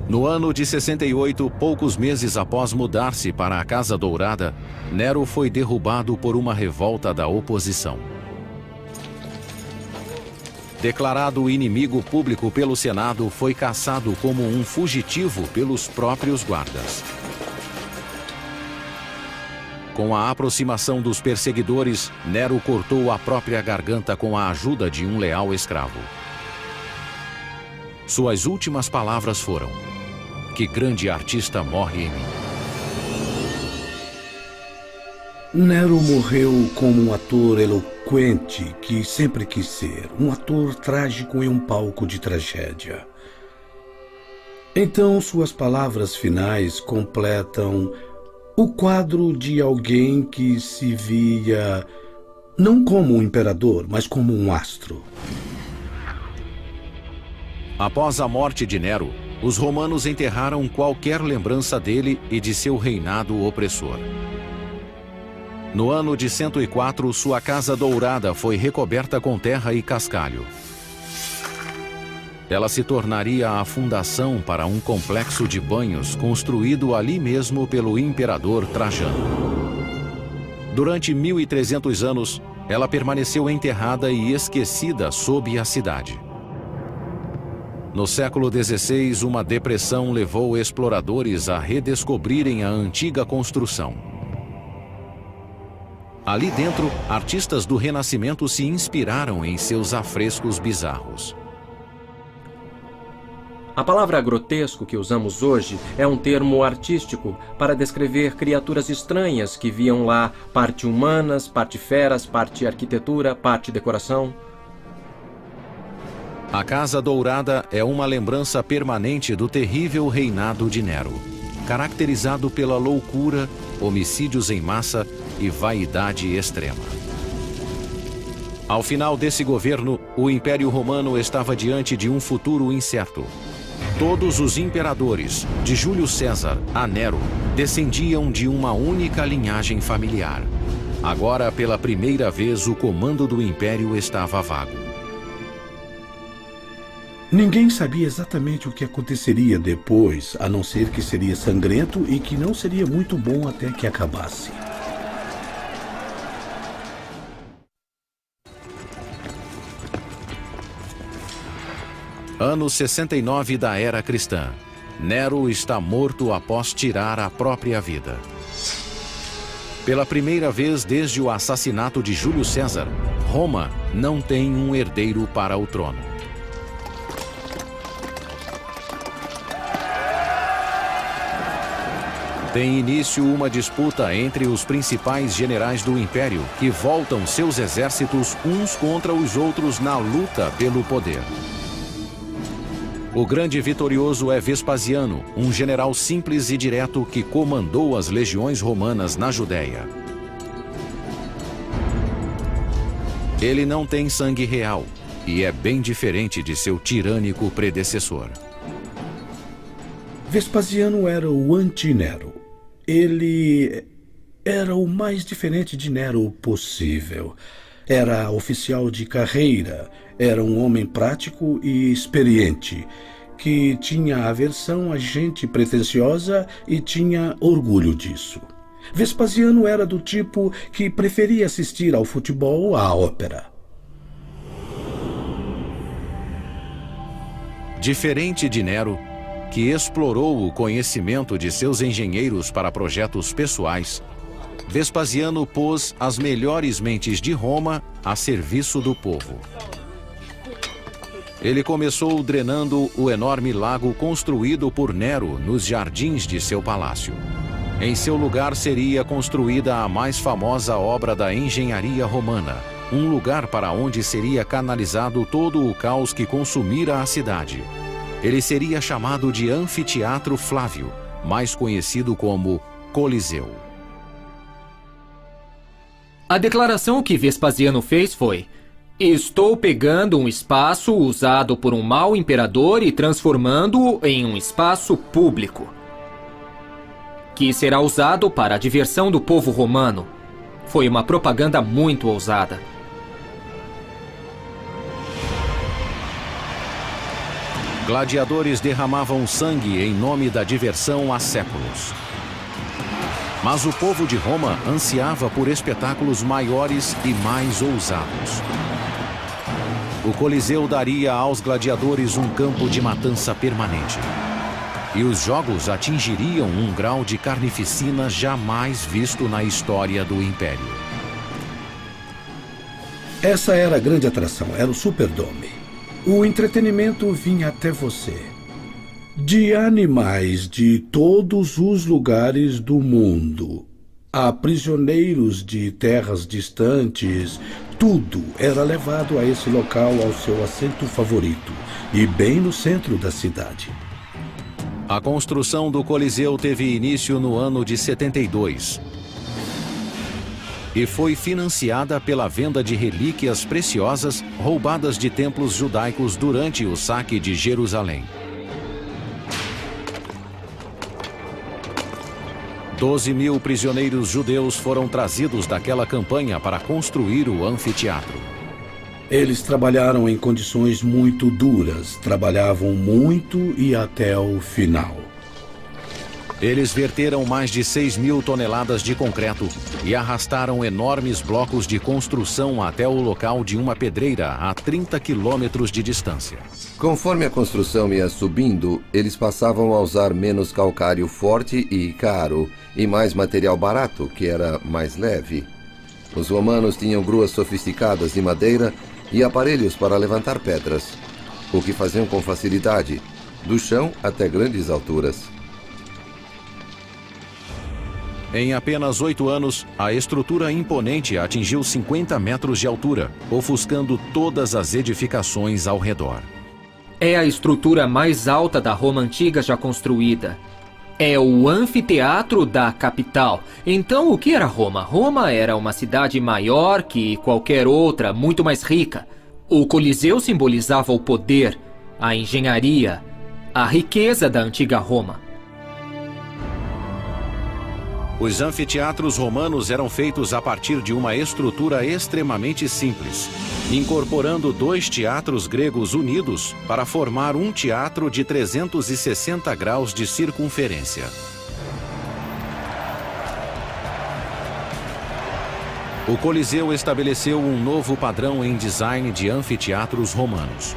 No ano de 68, poucos meses após mudar-se para a Casa Dourada, Nero foi derrubado por uma revolta da oposição. Declarado inimigo público pelo Senado, foi caçado como um fugitivo pelos próprios guardas. Com a aproximação dos perseguidores, Nero cortou a própria garganta com a ajuda de um leal escravo. Suas últimas palavras foram: "Que grande artista morre em mim." Nero morreu como um ator eloquente que sempre quis ser, um ator trágico em um palco de tragédia. Então suas palavras finais completam o quadro de alguém que se via não como um imperador, mas como um astro. Após a morte de Nero, os romanos enterraram qualquer lembrança dele e de seu reinado opressor. No ano de 104, sua Casa Dourada foi recoberta com terra e cascalho. Ela se tornaria a fundação para um complexo de banhos construído ali mesmo pelo imperador Trajano. Durante 1.300 anos, ela permaneceu enterrada e esquecida sob a cidade. No século XVI, uma depressão levou exploradores a redescobrirem a antiga construção. Ali dentro, artistas do Renascimento se inspiraram em seus afrescos bizarros. A palavra grotesco que usamos hoje é um termo artístico para descrever criaturas estranhas que viam lá parte humanas, parte feras, parte arquitetura, parte decoração. A Casa Dourada é uma lembrança permanente do terrível reinado de Nero, caracterizado pela loucura, homicídios em massa e vaidade extrema. Ao final desse governo, o Império Romano estava diante de um futuro incerto. Todos os imperadores, de Júlio César a Nero, descendiam de uma única linhagem familiar. Agora, pela primeira vez, o comando do Império estava vago. Ninguém sabia exatamente o que aconteceria depois, a não ser que seria sangrento e que não seria muito bom até que acabasse. Ano 69 da Era Cristã. Nero está morto após tirar a própria vida. Pela primeira vez desde o assassinato de Júlio César, Roma não tem um herdeiro para o trono. Tem início uma disputa entre os principais generais do Império, que voltam seus exércitos uns contra os outros na luta pelo poder. O grande vitorioso é Vespasiano, um general simples e direto que comandou as legiões romanas na Judéia. Ele não tem sangue real e é bem diferente de seu tirânico predecessor. Vespasiano era o anti-Nero. Ele era o mais diferente de Nero possível. Era oficial de carreira, era um homem prático e experiente, que tinha aversão a gente pretensiosa e tinha orgulho disso. Vespasiano era do tipo que preferia assistir ao futebol ou à ópera. Diferente de Nero, que explorou o conhecimento de seus engenheiros para projetos pessoais, Vespasiano pôs as melhores mentes de Roma a serviço do povo. Ele começou drenando o enorme lago construído por Nero nos jardins de seu palácio. Em seu lugar seria construída a mais famosa obra da engenharia romana, um lugar para onde seria canalizado todo o caos que consumira a cidade. Ele seria chamado de Anfiteatro Flávio, mais conhecido como Coliseu. A declaração que Vespasiano fez foi: estou pegando um espaço usado por um mau imperador e transformando-o em um espaço público, que será usado para a diversão do povo romano. Foi uma propaganda muito ousada. Gladiadores derramavam sangue em nome da diversão há séculos. Mas o povo de Roma ansiava por espetáculos maiores e mais ousados. O Coliseu daria aos gladiadores um campo de matança permanente. E os jogos atingiriam um grau de carnificina jamais visto na história do Império. Essa era a grande atração, era o Superdome. O entretenimento vinha até você. De animais de todos os lugares do mundo, a prisioneiros de terras distantes, tudo era levado a esse local ao seu assento favorito, e bem no centro da cidade. A construção do Coliseu teve início no ano de 72 e foi financiada pela venda de relíquias preciosas roubadas de templos judaicos durante o saque de Jerusalém. 12.000 prisioneiros judeus foram trazidos daquela campanha para construir o anfiteatro. Eles trabalharam em condições muito duras, trabalhavam muito e até o final. Eles verteram mais de 6.000 toneladas de concreto e arrastaram enormes blocos de construção até o local de uma pedreira a 30 quilômetros de distância. Conforme a construção ia subindo, eles passavam a usar menos calcário forte e caro e mais material barato, que era mais leve. Os romanos tinham gruas sofisticadas de madeira e aparelhos para levantar pedras, o que faziam com facilidade, do chão até grandes alturas. Em apenas 8 anos, a estrutura imponente atingiu 50 metros de altura, ofuscando todas as edificações ao redor. É a estrutura mais alta da Roma antiga já construída. É o anfiteatro da capital. Então, o que era Roma? Roma era uma cidade maior que qualquer outra, muito mais rica. O Coliseu simbolizava o poder, a engenharia, a riqueza da antiga Roma. Os anfiteatros romanos eram feitos a partir de uma estrutura extremamente simples, incorporando 2 teatros gregos unidos para formar um teatro de 360 graus de circunferência. O Coliseu estabeleceu um novo padrão em design de anfiteatros romanos.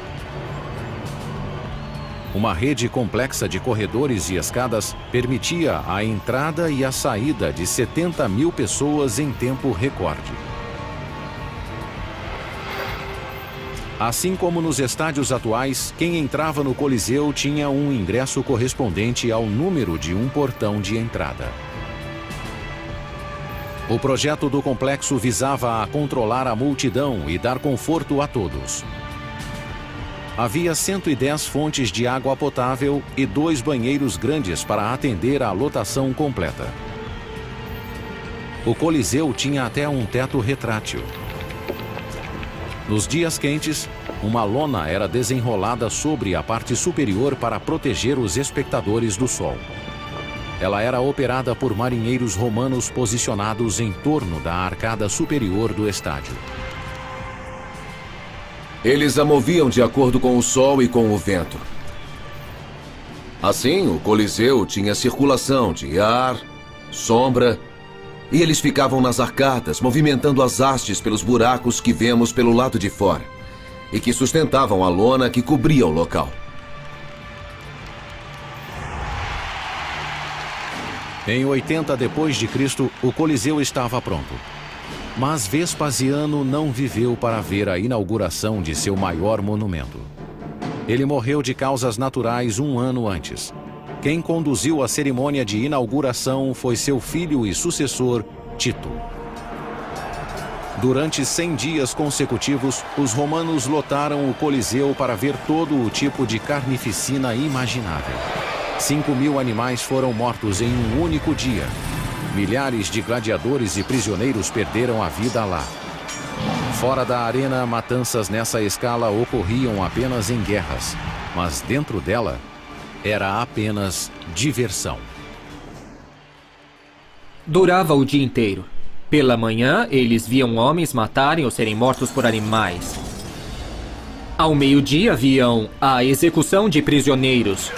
Uma rede complexa de corredores e escadas permitia a entrada e a saída de 70 mil pessoas em tempo recorde. Assim como nos estádios atuais, quem entrava no Coliseu tinha um ingresso correspondente ao número de um portão de entrada. O projeto do complexo visava a controlar a multidão e dar conforto a todos. Havia 110 fontes de água potável e 2 banheiros grandes para atender à lotação completa. O Coliseu tinha até um teto retrátil. Nos dias quentes, uma lona era desenrolada sobre a parte superior para proteger os espectadores do sol. Ela era operada por marinheiros romanos posicionados em torno da arcada superior do estádio. Eles a moviam de acordo com o sol e com o vento. Assim, o Coliseu tinha circulação de ar, sombra, e eles ficavam nas arcadas, movimentando as hastes pelos buracos que vemos pelo lado de fora, e que sustentavam a lona que cobria o local. Em 80 d.C., o Coliseu estava pronto. Mas Vespasiano não viveu para ver a inauguração de seu maior monumento. Ele morreu de causas naturais 1 ano antes. Quem conduziu a cerimônia de inauguração foi seu filho e sucessor, Tito. Durante 100 dias consecutivos, os romanos lotaram o Coliseu para ver todo o tipo de carnificina imaginável. 5.000 animais foram mortos em um único dia. Milhares de gladiadores e prisioneiros perderam a vida lá. Fora da arena, matanças nessa escala ocorriam apenas em guerras, mas dentro dela era apenas diversão. Durava o dia inteiro. Pela manhã, eles viam homens matarem ou serem mortos por animais. Ao meio-dia, viam a execução de prisioneiros.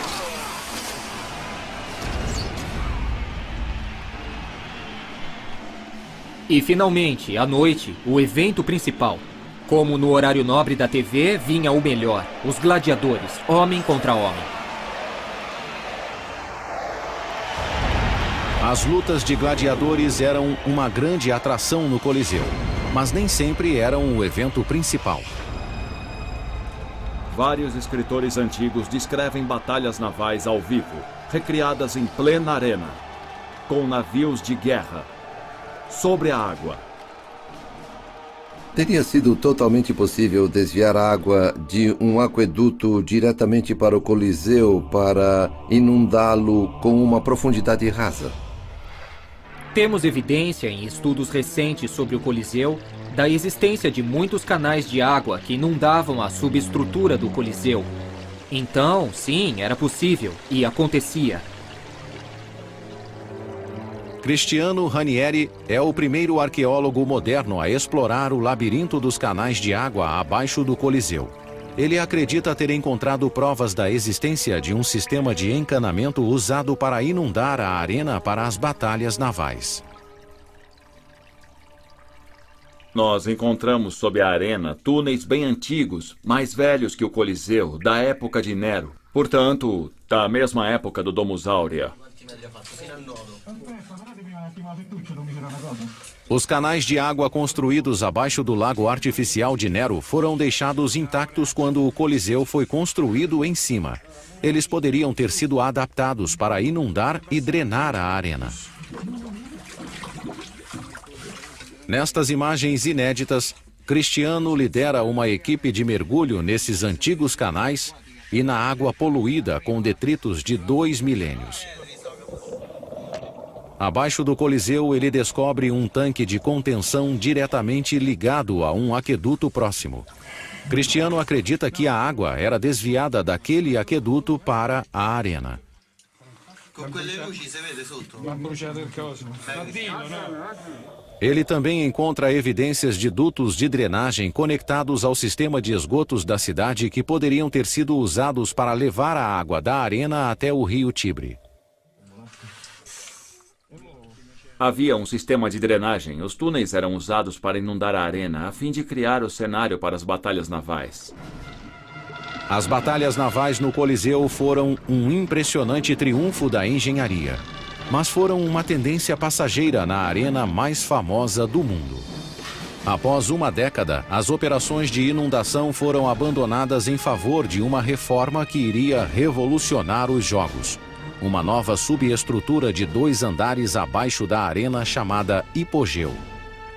E, finalmente, à noite, o evento principal. Como no horário nobre da TV, vinha o melhor, os gladiadores, homem contra homem. As lutas de gladiadores eram uma grande atração no Coliseu, mas nem sempre eram o evento principal. Vários escritores antigos descrevem batalhas navais ao vivo, recriadas em plena arena, com navios de guerra, sobre a água. Teria sido totalmente possível desviar a água de um aqueduto diretamente para o Coliseu para inundá-lo com uma profundidade rasa. Temos evidência em estudos recentes sobre o Coliseu da existência de muitos canais de água que inundavam a subestrutura do Coliseu. Então, sim, era possível e acontecia. Cristiano Ranieri é o primeiro arqueólogo moderno a explorar o labirinto dos canais de água abaixo do Coliseu. Ele acredita ter encontrado provas da existência de um sistema de encanamento usado para inundar a arena para as batalhas navais. Nós encontramos sob a arena túneis bem antigos, mais velhos que o Coliseu, da época de Nero. Portanto, da mesma época do Domus Aurea. Os canais de água construídos abaixo do lago artificial de Nero foram deixados intactos quando o Coliseu foi construído em cima. Eles poderiam ter sido adaptados para inundar e drenar a arena. Nestas imagens inéditas, Cristiano lidera uma equipe de mergulho nesses antigos canais e na água poluída com detritos de 2 milênios. Abaixo do Coliseu, ele descobre um tanque de contenção diretamente ligado a um aqueduto próximo. Cristiano acredita que a água era desviada daquele aqueduto para a arena. Ele também encontra evidências de dutos de drenagem conectados ao sistema de esgotos da cidade que poderiam ter sido usados para levar a água da arena até o rio Tibre. Havia um sistema de drenagem. Os túneis eram usados para inundar a arena, a fim de criar o cenário para as batalhas navais. As batalhas navais no Coliseu foram um impressionante triunfo da engenharia, mas foram uma tendência passageira na arena mais famosa do mundo. Após uma década, as operações de inundação foram abandonadas em favor de uma reforma que iria revolucionar os jogos. Uma nova subestrutura de 2 andares abaixo da arena chamada hipogeu.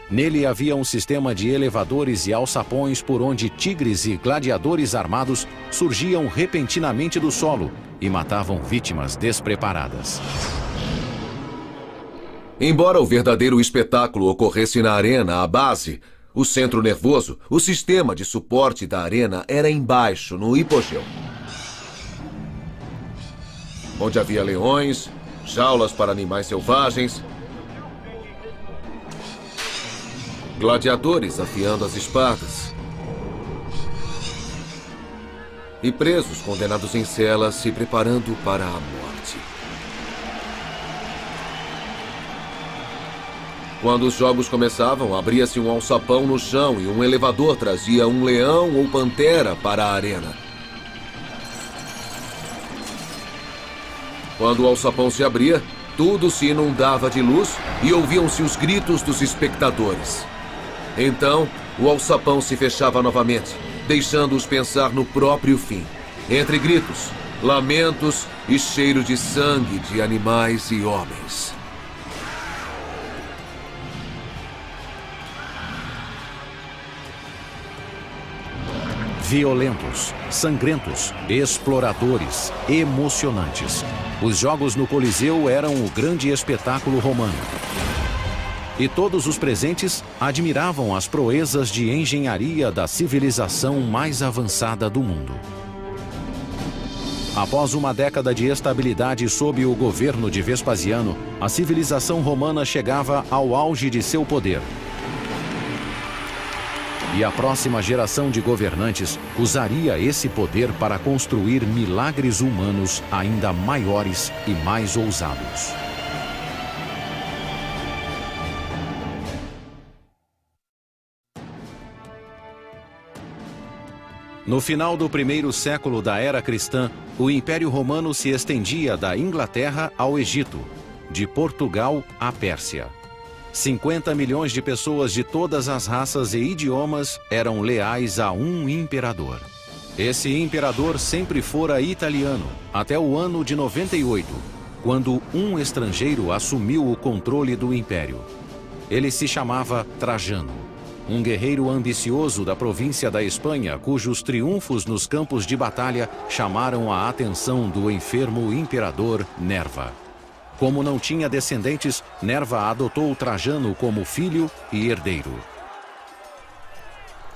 Nele havia um sistema de elevadores e alçapões por onde tigres e gladiadores armados surgiam repentinamente do solo e matavam vítimas despreparadas. Embora o verdadeiro espetáculo ocorresse na arena, a base, o centro nervoso, o sistema de suporte da arena era embaixo, no hipogeu. Onde havia leões, jaulas para animais selvagens, gladiadores afiando as espadas e presos condenados em celas se preparando para a morte. Quando os jogos começavam, abria-se um alçapão no chão e um elevador trazia um leão ou pantera para a arena. Quando o alçapão se abria, tudo se inundava de luz e ouviam-se os gritos dos espectadores. Então, o alçapão se fechava novamente, deixando-os pensar no próprio fim. Entre gritos, lamentos e cheiro de sangue de animais e homens. Violentos, sangrentos, exploradores, emocionantes. Os jogos no Coliseu eram o grande espetáculo romano. E todos os presentes admiravam as proezas de engenharia da civilização mais avançada do mundo. Após uma década de estabilidade sob o governo de Vespasiano, a civilização romana chegava ao auge de seu poder. E a próxima geração de governantes usaria esse poder para construir milagres humanos ainda maiores e mais ousados. No final do primeiro século da era cristã, o Império Romano se estendia da Inglaterra ao Egito, de Portugal à Pérsia. 50 milhões de pessoas de todas as raças e idiomas eram leais a um imperador. Esse imperador sempre fora italiano, até o ano de 98, quando um estrangeiro assumiu o controle do império. Ele se chamava Trajano, um guerreiro ambicioso da província da Espanha, cujos triunfos nos campos de batalha chamaram a atenção do enfermo imperador Nerva. Como não tinha descendentes, Nerva adotou Trajano como filho e herdeiro.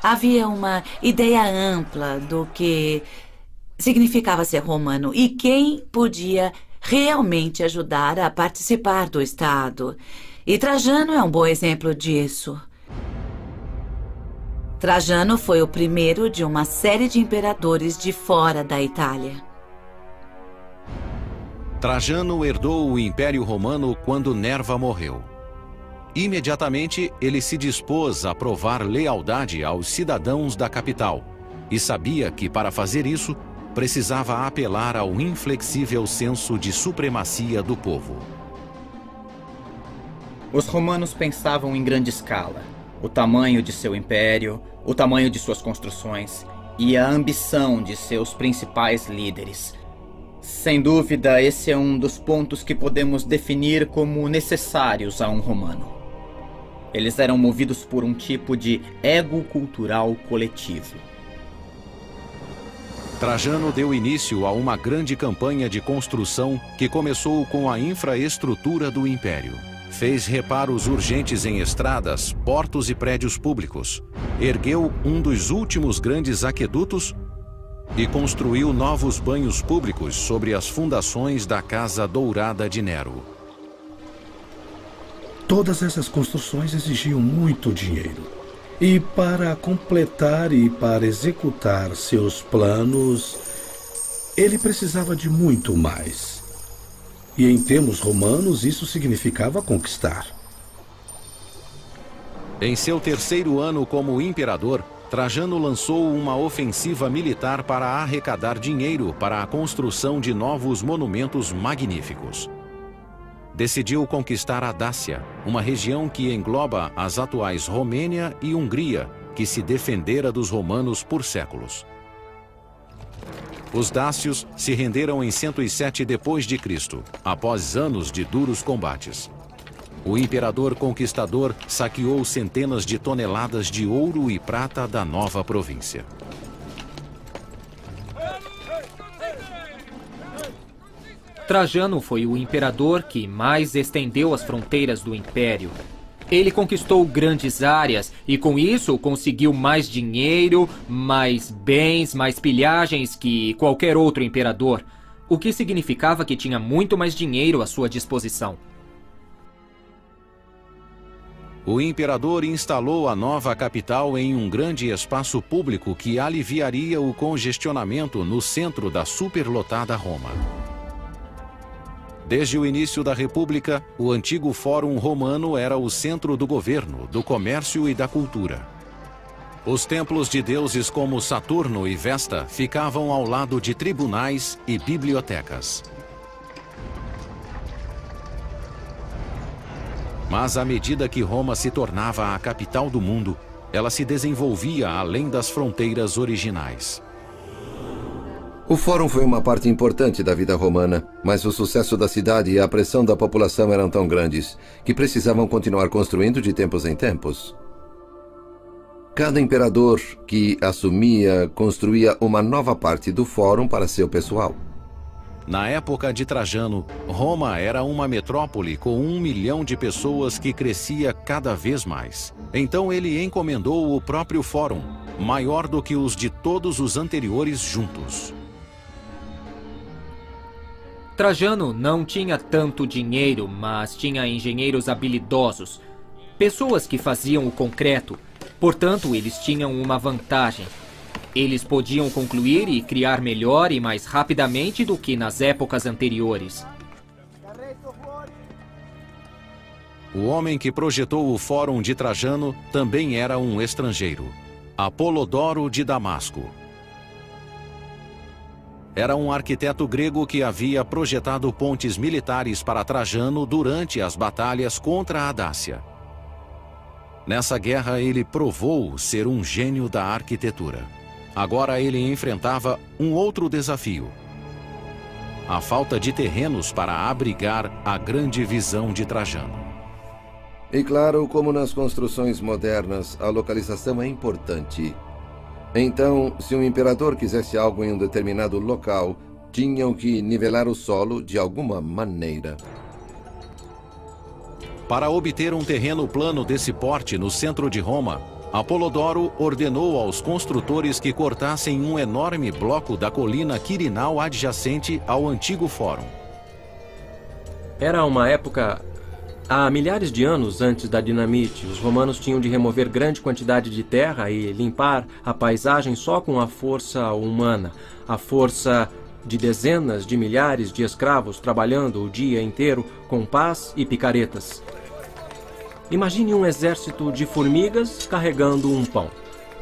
Havia uma ideia ampla do que significava ser romano e quem podia realmente ajudar a participar do Estado. E Trajano é um bom exemplo disso. Trajano foi o primeiro de uma série de imperadores de fora da Itália. Trajano herdou o Império Romano quando Nerva morreu. Imediatamente, ele se dispôs a provar lealdade aos cidadãos da capital e sabia que, para fazer isso, precisava apelar ao inflexível senso de supremacia do povo. Os romanos pensavam em grande escala. O tamanho de seu império, o tamanho de suas construções e a ambição de seus principais líderes. Sem dúvida, esse é um dos pontos que podemos definir como necessários a um romano. Eles eram movidos por um tipo de ego cultural coletivo. Trajano deu início a uma grande campanha de construção que começou com a infraestrutura do império. Fez reparos urgentes em estradas, portos e prédios públicos. Ergueu um dos últimos grandes aquedutos e construiu novos banhos públicos sobre as fundações da Casa Dourada de Nero. Todas essas construções exigiam muito dinheiro. E para completar e para executar seus planos, ele precisava de muito mais. E em termos romanos, isso significava conquistar. Em seu terceiro ano como imperador, Trajano lançou uma ofensiva militar para arrecadar dinheiro para a construção de novos monumentos magníficos. Decidiu conquistar a Dácia, uma região que engloba as atuais Romênia e Hungria, que se defendera dos romanos por séculos. Os dácios se renderam em 107 d.C., após anos de duros combates. O imperador conquistador saqueou centenas de toneladas de ouro e prata da nova província. Trajano foi o imperador que mais estendeu as fronteiras do império. Ele conquistou grandes áreas e, com isso, conseguiu mais dinheiro, mais bens, mais pilhagens que qualquer outro imperador, o que significava que tinha muito mais dinheiro à sua disposição. O imperador instalou a nova capital em um grande espaço público que aliviaria o congestionamento no centro da superlotada Roma. Desde o início da República, o antigo Fórum Romano era o centro do governo, do comércio e da cultura. Os templos de deuses como Saturno e Vesta ficavam ao lado de tribunais e bibliotecas. Mas à medida que Roma se tornava a capital do mundo, ela se desenvolvia além das fronteiras originais. O Fórum foi uma parte importante da vida romana, mas o sucesso da cidade e a pressão da população eram tão grandes que precisavam continuar construindo de tempos em tempos. Cada imperador que assumia construía uma nova parte do Fórum para seu pessoal. Na época de Trajano, Roma era uma metrópole com 1 milhão de pessoas que crescia cada vez mais. Então ele encomendou o próprio Fórum, maior do que os de todos os anteriores juntos. Trajano não tinha tanto dinheiro, mas tinha engenheiros habilidosos, pessoas que faziam o concreto, portanto eles tinham uma vantagem. Eles podiam concluir e criar melhor e mais rapidamente do que nas épocas anteriores. O homem que projetou o Fórum de Trajano também era um estrangeiro, Apolodoro de Damasco. Era um arquiteto grego que havia projetado pontes militares para Trajano durante as batalhas contra a Dácia. Nessa guerra ele provou ser um gênio da arquitetura. Agora ele enfrentava um outro desafio: a falta de terrenos para abrigar a grande visão de Trajano. E claro, como nas construções modernas, a localização é importante. Então, se um imperador quisesse algo em um determinado local, tinham que nivelar o solo de alguma maneira. Para obter um terreno plano desse porte no centro de Roma, Apolodoro ordenou aos construtores que cortassem um enorme bloco da colina Quirinal adjacente ao antigo Fórum. Era uma época... Há milhares de anos antes da dinamite, os romanos tinham de remover grande quantidade de terra e limpar a paisagem só com a força humana, a força de dezenas de milhares de escravos trabalhando o dia inteiro com pás e picaretas. Imagine um exército de formigas carregando um pão.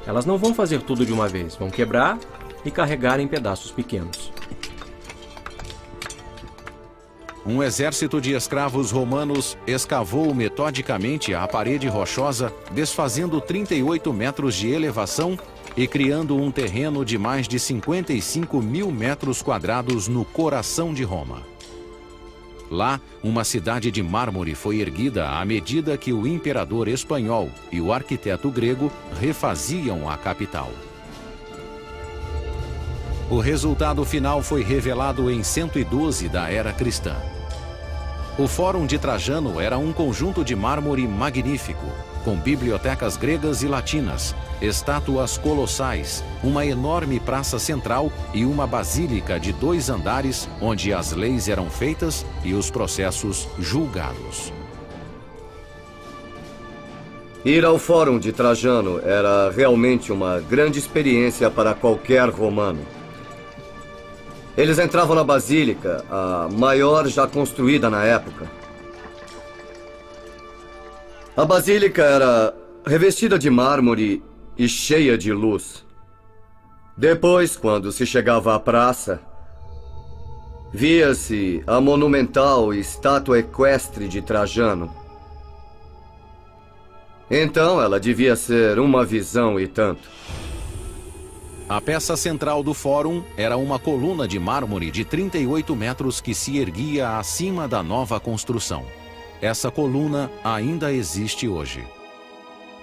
Elas não vão fazer tudo de uma vez, vão quebrar e carregar em pedaços pequenos. Um exército de escravos romanos escavou metodicamente a parede rochosa, desfazendo 38 metros de elevação e criando um terreno de mais de 55 mil metros quadrados no coração de Roma. Lá, uma cidade de mármore foi erguida à medida que o imperador espanhol e o arquiteto grego refaziam a capital. O resultado final foi revelado em 112 da era cristã. O Fórum de Trajano era um conjunto de mármore magnífico, com bibliotecas gregas e latinas, estátuas colossais, uma enorme praça central e uma basílica de 2 andares, onde as leis eram feitas e os processos julgados. Ir ao Fórum de Trajano era realmente uma grande experiência para qualquer romano. Eles entravam na basílica, a maior já construída na época. A basílica era revestida de mármore e cheia de luz. Depois, quando se chegava à praça, via-se a monumental estátua equestre de Trajano. Então ela devia ser uma visão e tanto. A peça central do fórum era uma coluna de mármore de 38 metros que se erguia acima da nova construção. Essa coluna ainda existe hoje.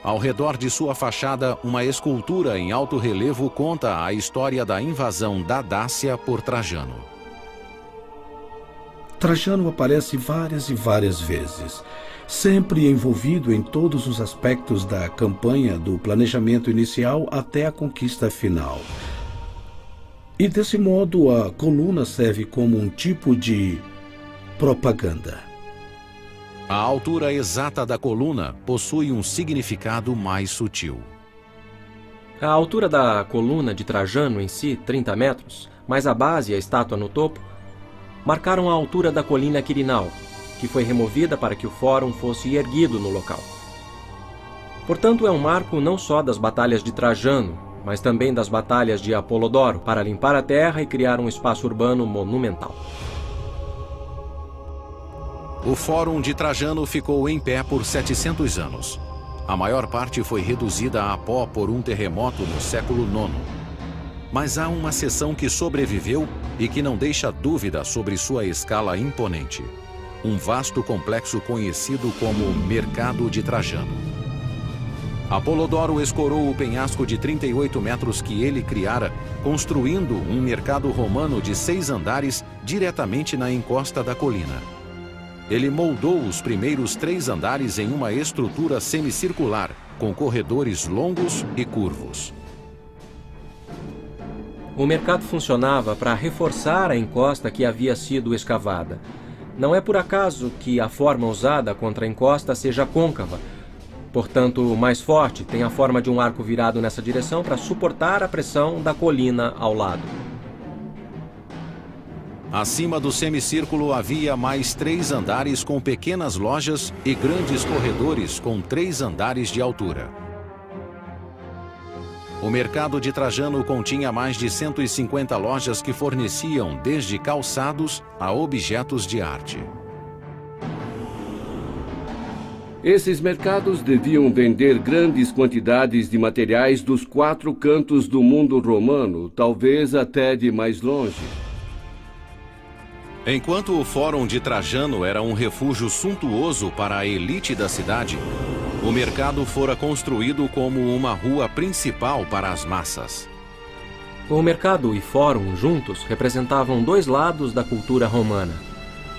Ao redor de sua fachada, uma escultura em alto relevo conta a história da invasão da Dácia por Trajano. Trajano aparece várias e várias vezes, sempre envolvido em todos os aspectos da campanha, do planejamento inicial até a conquista final. E desse modo, a coluna serve como um tipo de propaganda. A altura exata da coluna possui um significado mais sutil. A altura da coluna de Trajano em si, 30 metros, mais a base e a estátua no topo, marcaram a altura da colina Quirinal, que foi removida para que o fórum fosse erguido no local. Portanto, é um marco não só das batalhas de Trajano, mas também das batalhas de Apolodoro, para limpar a terra e criar um espaço urbano monumental. O Fórum de Trajano ficou em pé por 700 anos. A maior parte foi reduzida a pó por um terremoto no século IX. Mas há uma seção que sobreviveu e que não deixa dúvida sobre sua escala imponente. Um vasto complexo conhecido como Mercado de Trajano. Apolodoro escorou o penhasco de 38 metros que ele criara, construindo um mercado romano de 6 andares diretamente na encosta da colina. Ele moldou os primeiros 3 andares em uma estrutura semicircular, com corredores longos e curvos. O mercado funcionava para reforçar a encosta que havia sido escavada. Não é por acaso que a forma usada contra a encosta seja côncava. Portanto, mais forte, tem a forma de um arco virado nessa direção para suportar a pressão da colina ao lado. Acima do semicírculo havia mais 3 andares com pequenas lojas e grandes corredores com 3 andares de altura. O mercado de Trajano continha mais de 150 lojas que forneciam desde calçados a objetos de arte. Esses mercados deviam vender grandes quantidades de materiais dos 4 cantos do mundo romano, talvez até de mais longe. Enquanto o Fórum de Trajano era um refúgio suntuoso para a elite da cidade, o mercado fora construído como uma rua principal para as massas. O mercado e fórum juntos representavam 2 lados da cultura romana.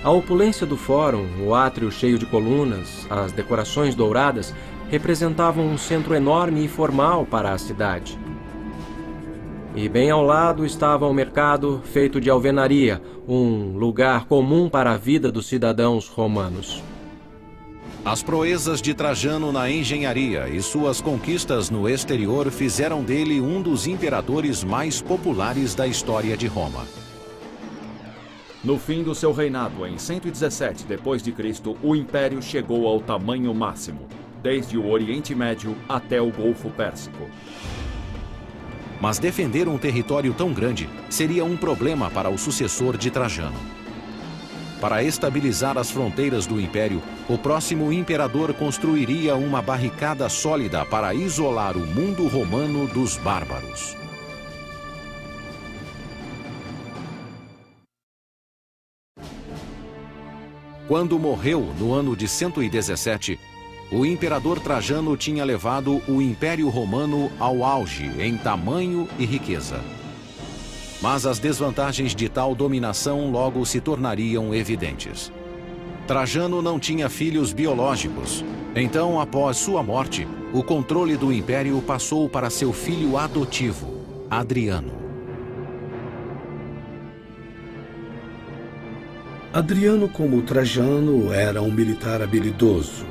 A opulência do fórum, o átrio cheio de colunas, as decorações douradas, representavam um centro enorme e formal para a cidade. E bem ao lado estava o mercado feito de alvenaria, um lugar comum para a vida dos cidadãos romanos. As proezas de Trajano na engenharia e suas conquistas no exterior fizeram dele um dos imperadores mais populares da história de Roma. No fim do seu reinado, em 117 d.C., o império chegou ao tamanho máximo, desde o Oriente Médio até o Golfo Pérsico. Mas defender um território tão grande seria um problema para o sucessor de Trajano. Para estabilizar as fronteiras do império, o próximo imperador construiria uma barricada sólida para isolar o mundo romano dos bárbaros. Quando morreu no ano de 117, o imperador Trajano tinha levado o Império Romano ao auge em tamanho e riqueza. Mas as desvantagens de tal dominação logo se tornariam evidentes. Trajano não tinha filhos biológicos. Então, após sua morte, o controle do império passou para seu filho adotivo, Adriano. Adriano, como Trajano, era um militar habilidoso.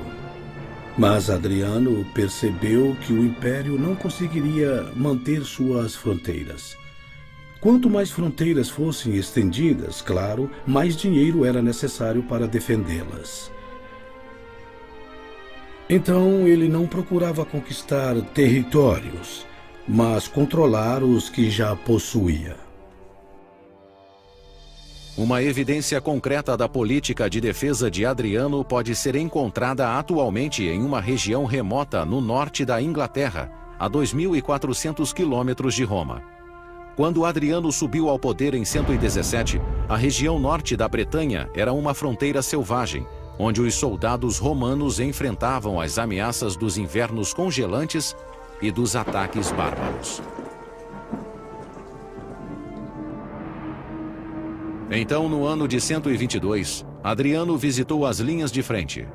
Mas Adriano percebeu que o império não conseguiria manter suas fronteiras. Quanto mais fronteiras fossem estendidas, claro, mais dinheiro era necessário para defendê-las. Então ele não procurava conquistar territórios, mas controlar os que já possuía. Uma evidência concreta da política de defesa de Adriano pode ser encontrada atualmente em uma região remota no norte da Inglaterra, a 2.400 quilômetros de Roma. Quando Adriano subiu ao poder em 117, a região norte da Bretanha era uma fronteira selvagem, onde os soldados romanos enfrentavam as ameaças dos invernos congelantes e dos ataques bárbaros. Então, no ano de 122, Adriano visitou as linhas de frente.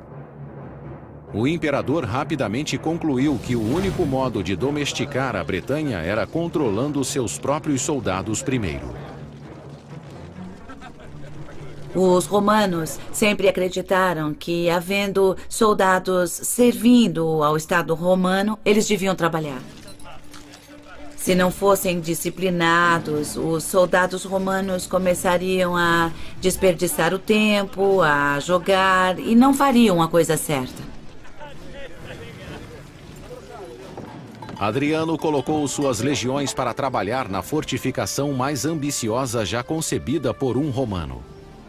O imperador rapidamente concluiu que o único modo de domesticar a Bretanha era controlando seus próprios soldados primeiro. Os romanos sempre acreditaram que, havendo soldados servindo ao Estado romano, eles deviam trabalhar. Se não fossem disciplinados, os soldados romanos começariam a desperdiçar o tempo, a jogar e não fariam a coisa certa. Adriano colocou suas legiões para trabalhar na fortificação mais ambiciosa já concebida por um romano.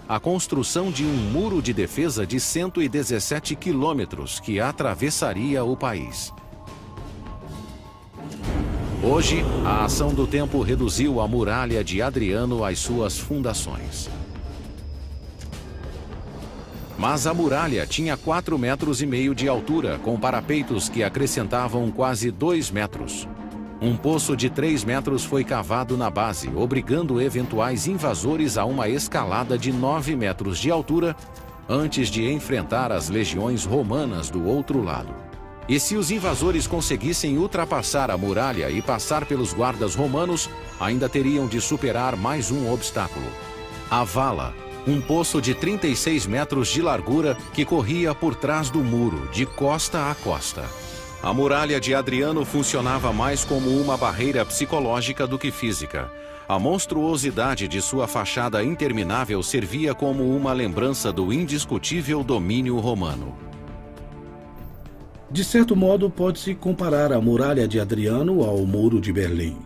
A construção de um muro de defesa de 117 quilômetros que atravessaria o país. Hoje, a ação do tempo reduziu a muralha de Adriano às suas fundações. Mas a muralha tinha 4,5 metros de altura, com parapeitos que acrescentavam quase 2 metros. Um poço de 3 metros foi cavado na base, obrigando eventuais invasores a uma escalada de 9 metros de altura antes de enfrentar as legiões romanas do outro lado. E se os invasores conseguissem ultrapassar a muralha e passar pelos guardas romanos, ainda teriam de superar mais um obstáculo: a vala, um poço de 36 metros de largura que corria por trás do muro, de costa a costa. A muralha de Adriano funcionava mais como uma barreira psicológica do que física. A monstruosidade de sua fachada interminável servia como uma lembrança do indiscutível domínio romano. De certo modo, pode-se comparar a muralha de Adriano ao muro de Berlim.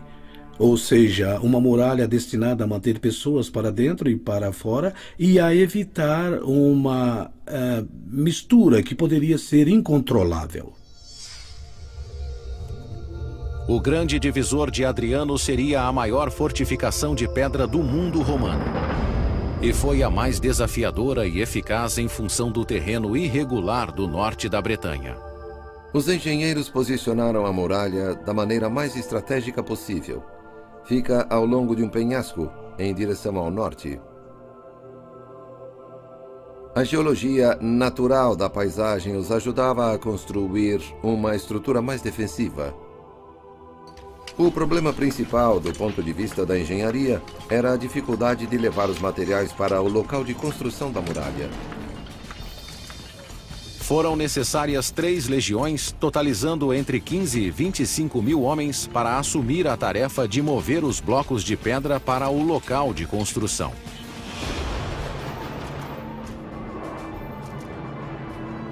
Ou seja, uma muralha destinada a manter pessoas para dentro e para fora e a evitar uma mistura que poderia ser incontrolável. O grande divisor de Adriano seria a maior fortificação de pedra do mundo romano. E foi a mais desafiadora e eficaz em função do terreno irregular do norte da Bretanha. Os engenheiros posicionaram a muralha da maneira mais estratégica possível. Fica ao longo de um penhasco, em direção ao norte. A geologia natural da paisagem os ajudava a construir uma estrutura mais defensiva. O problema principal, do ponto de vista da engenharia, era a dificuldade de levar os materiais para o local de construção da muralha. Foram necessárias 3 legiões, totalizando entre 15 e 25 mil homens, para assumir a tarefa de mover os blocos de pedra para o local de construção.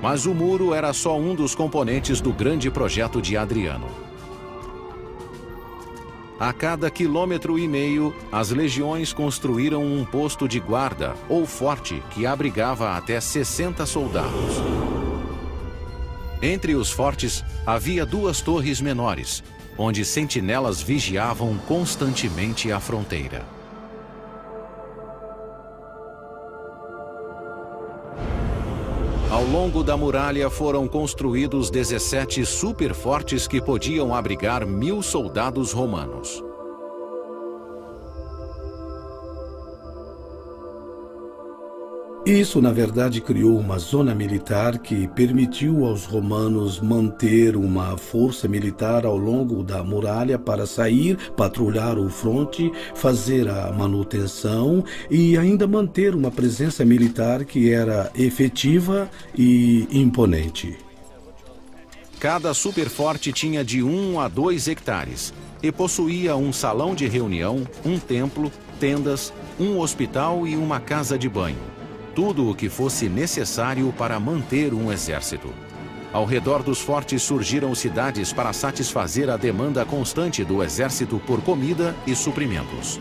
Mas o muro era só um dos componentes do grande projeto de Adriano. A cada 1,5 quilômetro, as legiões construíram um posto de guarda, ou forte, que abrigava até 60 soldados. Entre os fortes, havia 2 torres menores, onde sentinelas vigiavam constantemente a fronteira. Ao longo da muralha foram construídos 17 superfortes que podiam abrigar 1.000 soldados romanos. Isso, na verdade, criou uma zona militar que permitiu aos romanos manter uma força militar ao longo da muralha para sair, patrulhar o fronte, fazer a manutenção e ainda manter uma presença militar que era efetiva e imponente. Cada superforte tinha de 1 a 2 hectares e possuía um salão de reunião, um templo, tendas, um hospital e uma casa de banho. Tudo o que fosse necessário para manter um exército. Ao redor dos fortes surgiram cidades para satisfazer a demanda constante do exército por comida e suprimentos.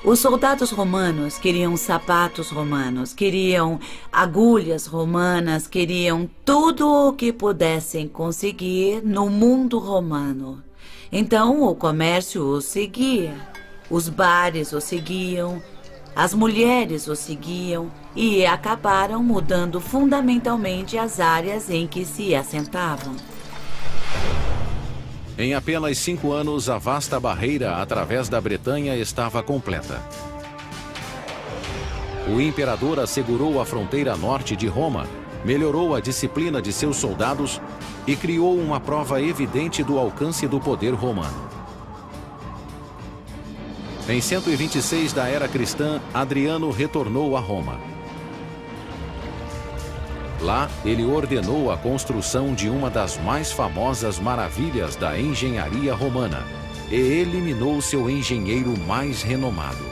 Os soldados romanos queriam sapatos romanos, queriam agulhas romanas, queriam tudo o que pudessem conseguir no mundo romano. Então o comércio os seguia, os bares os seguiam, as mulheres os seguiam e acabaram mudando fundamentalmente as áreas em que se assentavam. Em apenas 5 anos, a vasta barreira através da Bretanha estava completa. O imperador assegurou a fronteira norte de Roma, melhorou a disciplina de seus soldados e criou uma prova evidente do alcance do poder romano. Em 126 da era cristã, Adriano retornou a Roma. Lá, ele ordenou a construção de uma das mais famosas maravilhas da engenharia romana e eliminou seu engenheiro mais renomado.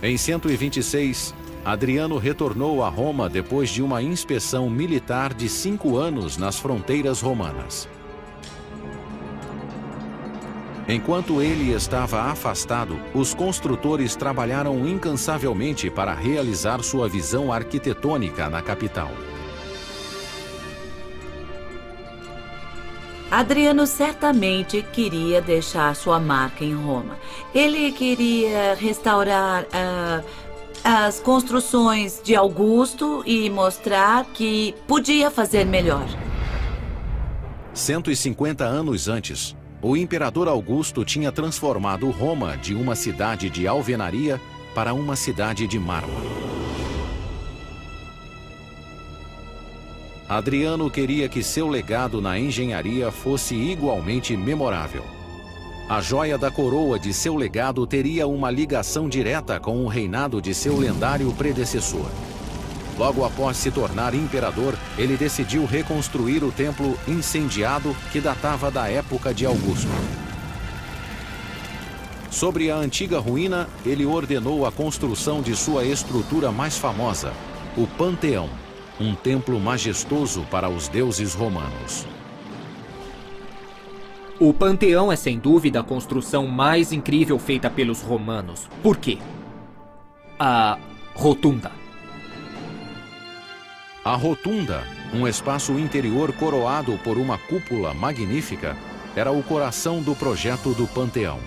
Em 126, Adriano retornou a Roma depois de uma inspeção militar de 5 anos nas fronteiras romanas. Enquanto ele estava afastado, os construtores trabalharam incansavelmente para realizar sua visão arquitetônica na capital. Adriano certamente queria deixar sua marca em Roma. Ele queria restaurar as construções de Augusto e mostrar que podia fazer melhor. 150 anos antes, o imperador Augusto tinha transformado Roma de uma cidade de alvenaria para uma cidade de mármore. Adriano queria que seu legado na engenharia fosse igualmente memorável. A joia da coroa de seu legado teria uma ligação direta com o reinado de seu lendário predecessor. Logo após se tornar imperador, ele decidiu reconstruir o templo incendiado que datava da época de Augusto. Sobre a antiga ruína, ele ordenou a construção de sua estrutura mais famosa, o Panteão, um templo majestoso para os deuses romanos. O Panteão é sem dúvida a construção mais incrível feita pelos romanos. Por quê? A Rotunda. A Rotunda, um espaço interior coroado por uma cúpula magnífica, era o coração do projeto do Panteão.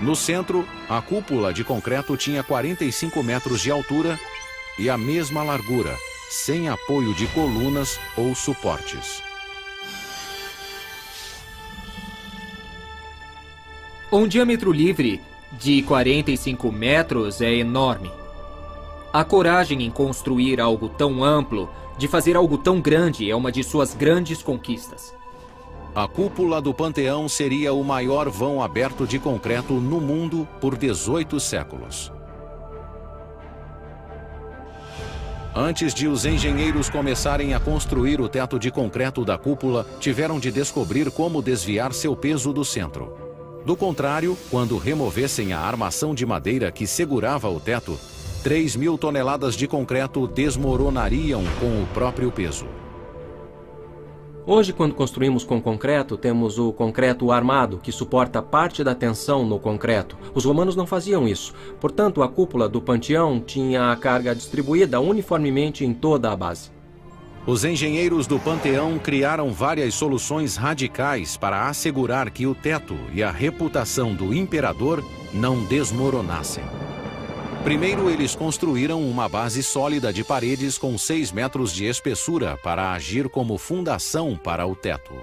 No centro, a cúpula de concreto tinha 45 metros de altura e a mesma largura, sem apoio de colunas ou suportes. Um diâmetro livre de 45 metros é enorme. A coragem em construir algo tão amplo, de fazer algo tão grande, é uma de suas grandes conquistas. A cúpula do Panteão seria o maior vão aberto de concreto no mundo por 18 séculos. Antes de os engenheiros começarem a construir o teto de concreto da cúpula, tiveram de descobrir como desviar seu peso do centro. Do contrário, quando removessem a armação de madeira que segurava o teto, 3.000 toneladas de concreto desmoronariam com o próprio peso. Hoje, quando construímos com concreto, temos o concreto armado, que suporta parte da tensão no concreto. Os romanos não faziam isso. Portanto, a cúpula do Panteão tinha a carga distribuída uniformemente em toda a base. Os engenheiros do Panteão criaram várias soluções radicais para assegurar que o teto e a reputação do imperador não desmoronassem. Primeiro, eles construíram uma base sólida de paredes com 6 metros de espessura para agir como fundação para o teto.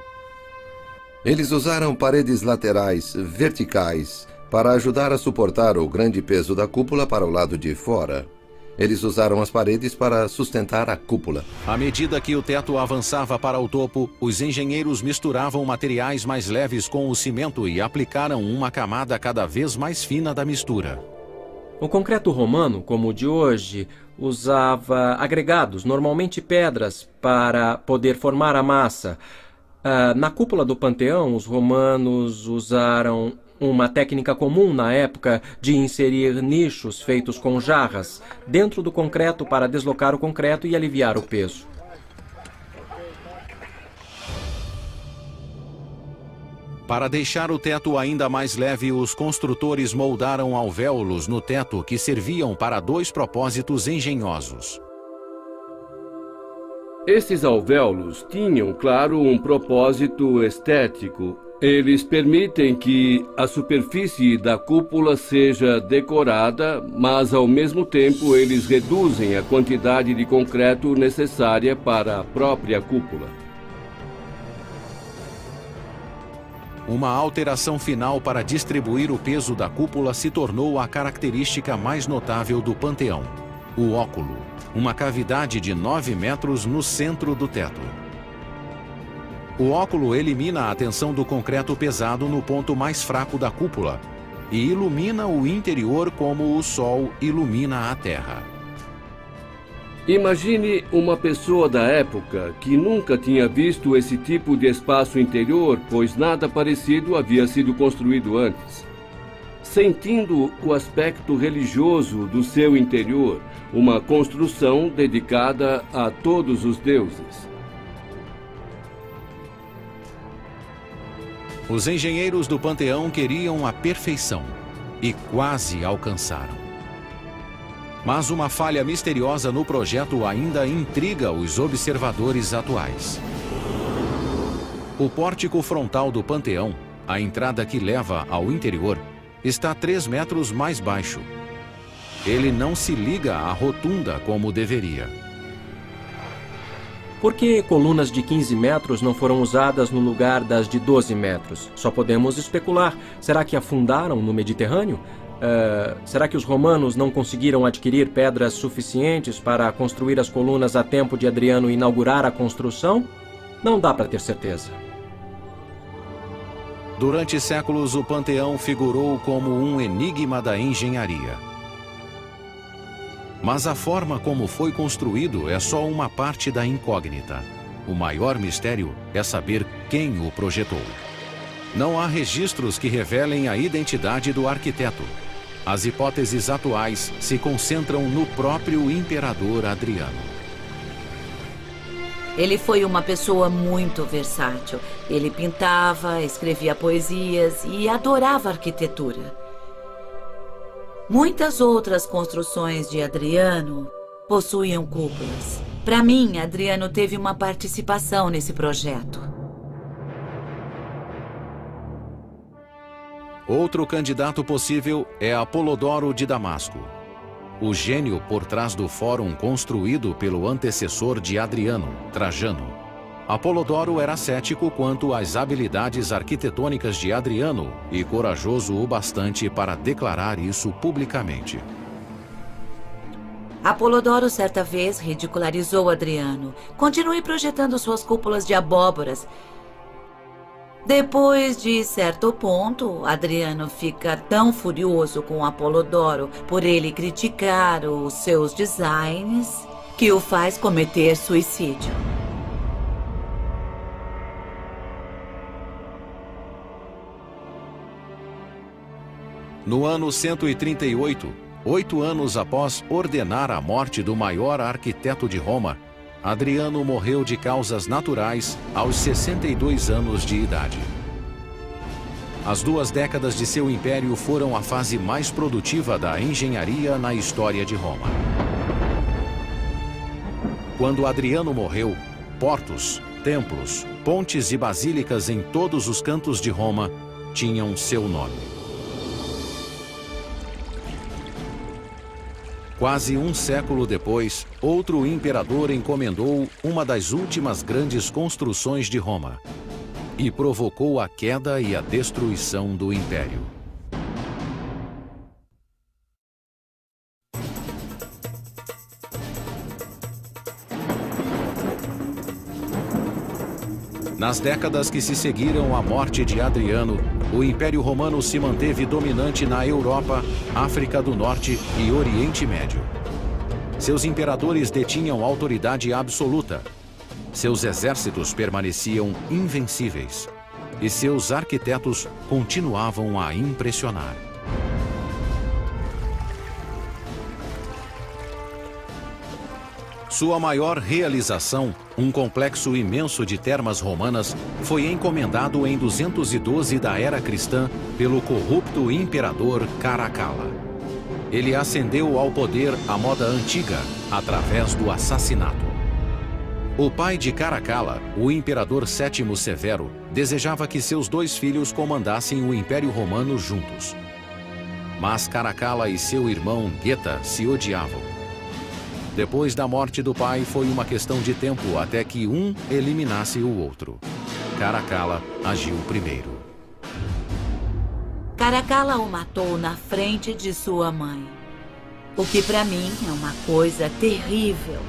Eles usaram paredes laterais, verticais, para ajudar a suportar o grande peso da cúpula para o lado de fora. Eles usaram as paredes para sustentar a cúpula. À medida que o teto avançava para o topo, os engenheiros misturavam materiais mais leves com o cimento e aplicaram uma camada cada vez mais fina da mistura. O concreto romano, como o de hoje, usava agregados, normalmente pedras, para poder formar a massa. Na cúpula do Panteão, os romanos usaram uma técnica comum na época de inserir nichos feitos com jarras dentro do concreto para deslocar o concreto e aliviar o peso. Para deixar o teto ainda mais leve, os construtores moldaram alvéolos no teto que serviam para 2 propósitos engenhosos. Esses alvéolos tinham, claro, um propósito estético. Eles permitem que a superfície da cúpula seja decorada, mas ao mesmo tempo eles reduzem a quantidade de concreto necessária para a própria cúpula. Uma alteração final para distribuir o peso da cúpula se tornou a característica mais notável do Panteão: o óculo, uma cavidade de 9 metros no centro do teto. O óculo elimina a tensão do concreto pesado no ponto mais fraco da cúpula e ilumina o interior como o sol ilumina a terra. Imagine uma pessoa da época que nunca tinha visto esse tipo de espaço interior, pois nada parecido havia sido construído antes. Sentindo o aspecto religioso do seu interior, uma construção dedicada a todos os deuses. Os engenheiros do Panteão queriam a perfeição e quase alcançaram. Mas uma falha misteriosa no projeto ainda intriga os observadores atuais. O pórtico frontal do Panteão, a entrada que leva ao interior, está 3 metros mais baixo. Ele não se liga à rotunda como deveria. Por que colunas de 15 metros não foram usadas no lugar das de 12 metros? Só podemos especular. Será que afundaram no Mediterrâneo? Será que os romanos não conseguiram adquirir pedras suficientes para construir as colunas a tempo de Adriano inaugurar a construção? Não dá para ter certeza. Durante séculos, o Panteão figurou como um enigma da engenharia. Mas a forma como foi construído é só uma parte da incógnita. O maior mistério é saber quem o projetou. Não há registros que revelem a identidade do arquiteto. As hipóteses atuais se concentram no próprio imperador Adriano. Ele foi uma pessoa muito versátil. Ele pintava, escrevia poesias e adorava arquitetura. Muitas outras construções de Adriano possuíam cúpulas. Para mim, Adriano teve uma participação nesse projeto. Outro candidato possível é Apolodoro de Damasco, o gênio por trás do fórum construído pelo antecessor de Adriano, Trajano. Apolodoro era cético quanto às habilidades arquitetônicas de Adriano e corajoso o bastante para declarar isso publicamente. Apolodoro certa vez ridicularizou Adriano. Continue projetando suas cúpulas de abóboras. Depois de certo ponto, Adriano fica tão furioso com Apolodoro por ele criticar os seus designs que o faz cometer suicídio. No ano 138, 8 anos após ordenar a morte do maior arquiteto de Roma, Adriano morreu de causas naturais aos 62 anos de idade. As 2 décadas de seu império foram a fase mais produtiva da engenharia na história de Roma. Quando Adriano morreu, portos, templos, pontes e basílicas em todos os cantos de Roma tinham seu nome. Quase um século depois, outro imperador encomendou uma das últimas grandes construções de Roma e provocou a queda e a destruição do império. Nas décadas que se seguiram à morte de Adriano, o Império Romano se manteve dominante na Europa, África do Norte e Oriente Médio. Seus imperadores detinham autoridade absoluta. seus exércitos permaneciam invencíveis e seus arquitetos continuavam a impressionar. Sua maior realização, um complexo imenso de termas romanas, foi encomendado em 212 da era cristã pelo corrupto imperador Caracalla. Ele ascendeu ao poder à moda antiga, através do assassinato. O pai de Caracalla, o imperador Sétimo Severo, desejava que seus 2 filhos comandassem o Império Romano juntos. Mas Caracalla e seu irmão Geta se odiavam. Depois da morte do pai, foi uma questão de tempo até que um eliminasse o outro. Caracalla agiu primeiro. Caracalla o matou na frente de sua mãe. O que para mim é uma coisa terrível.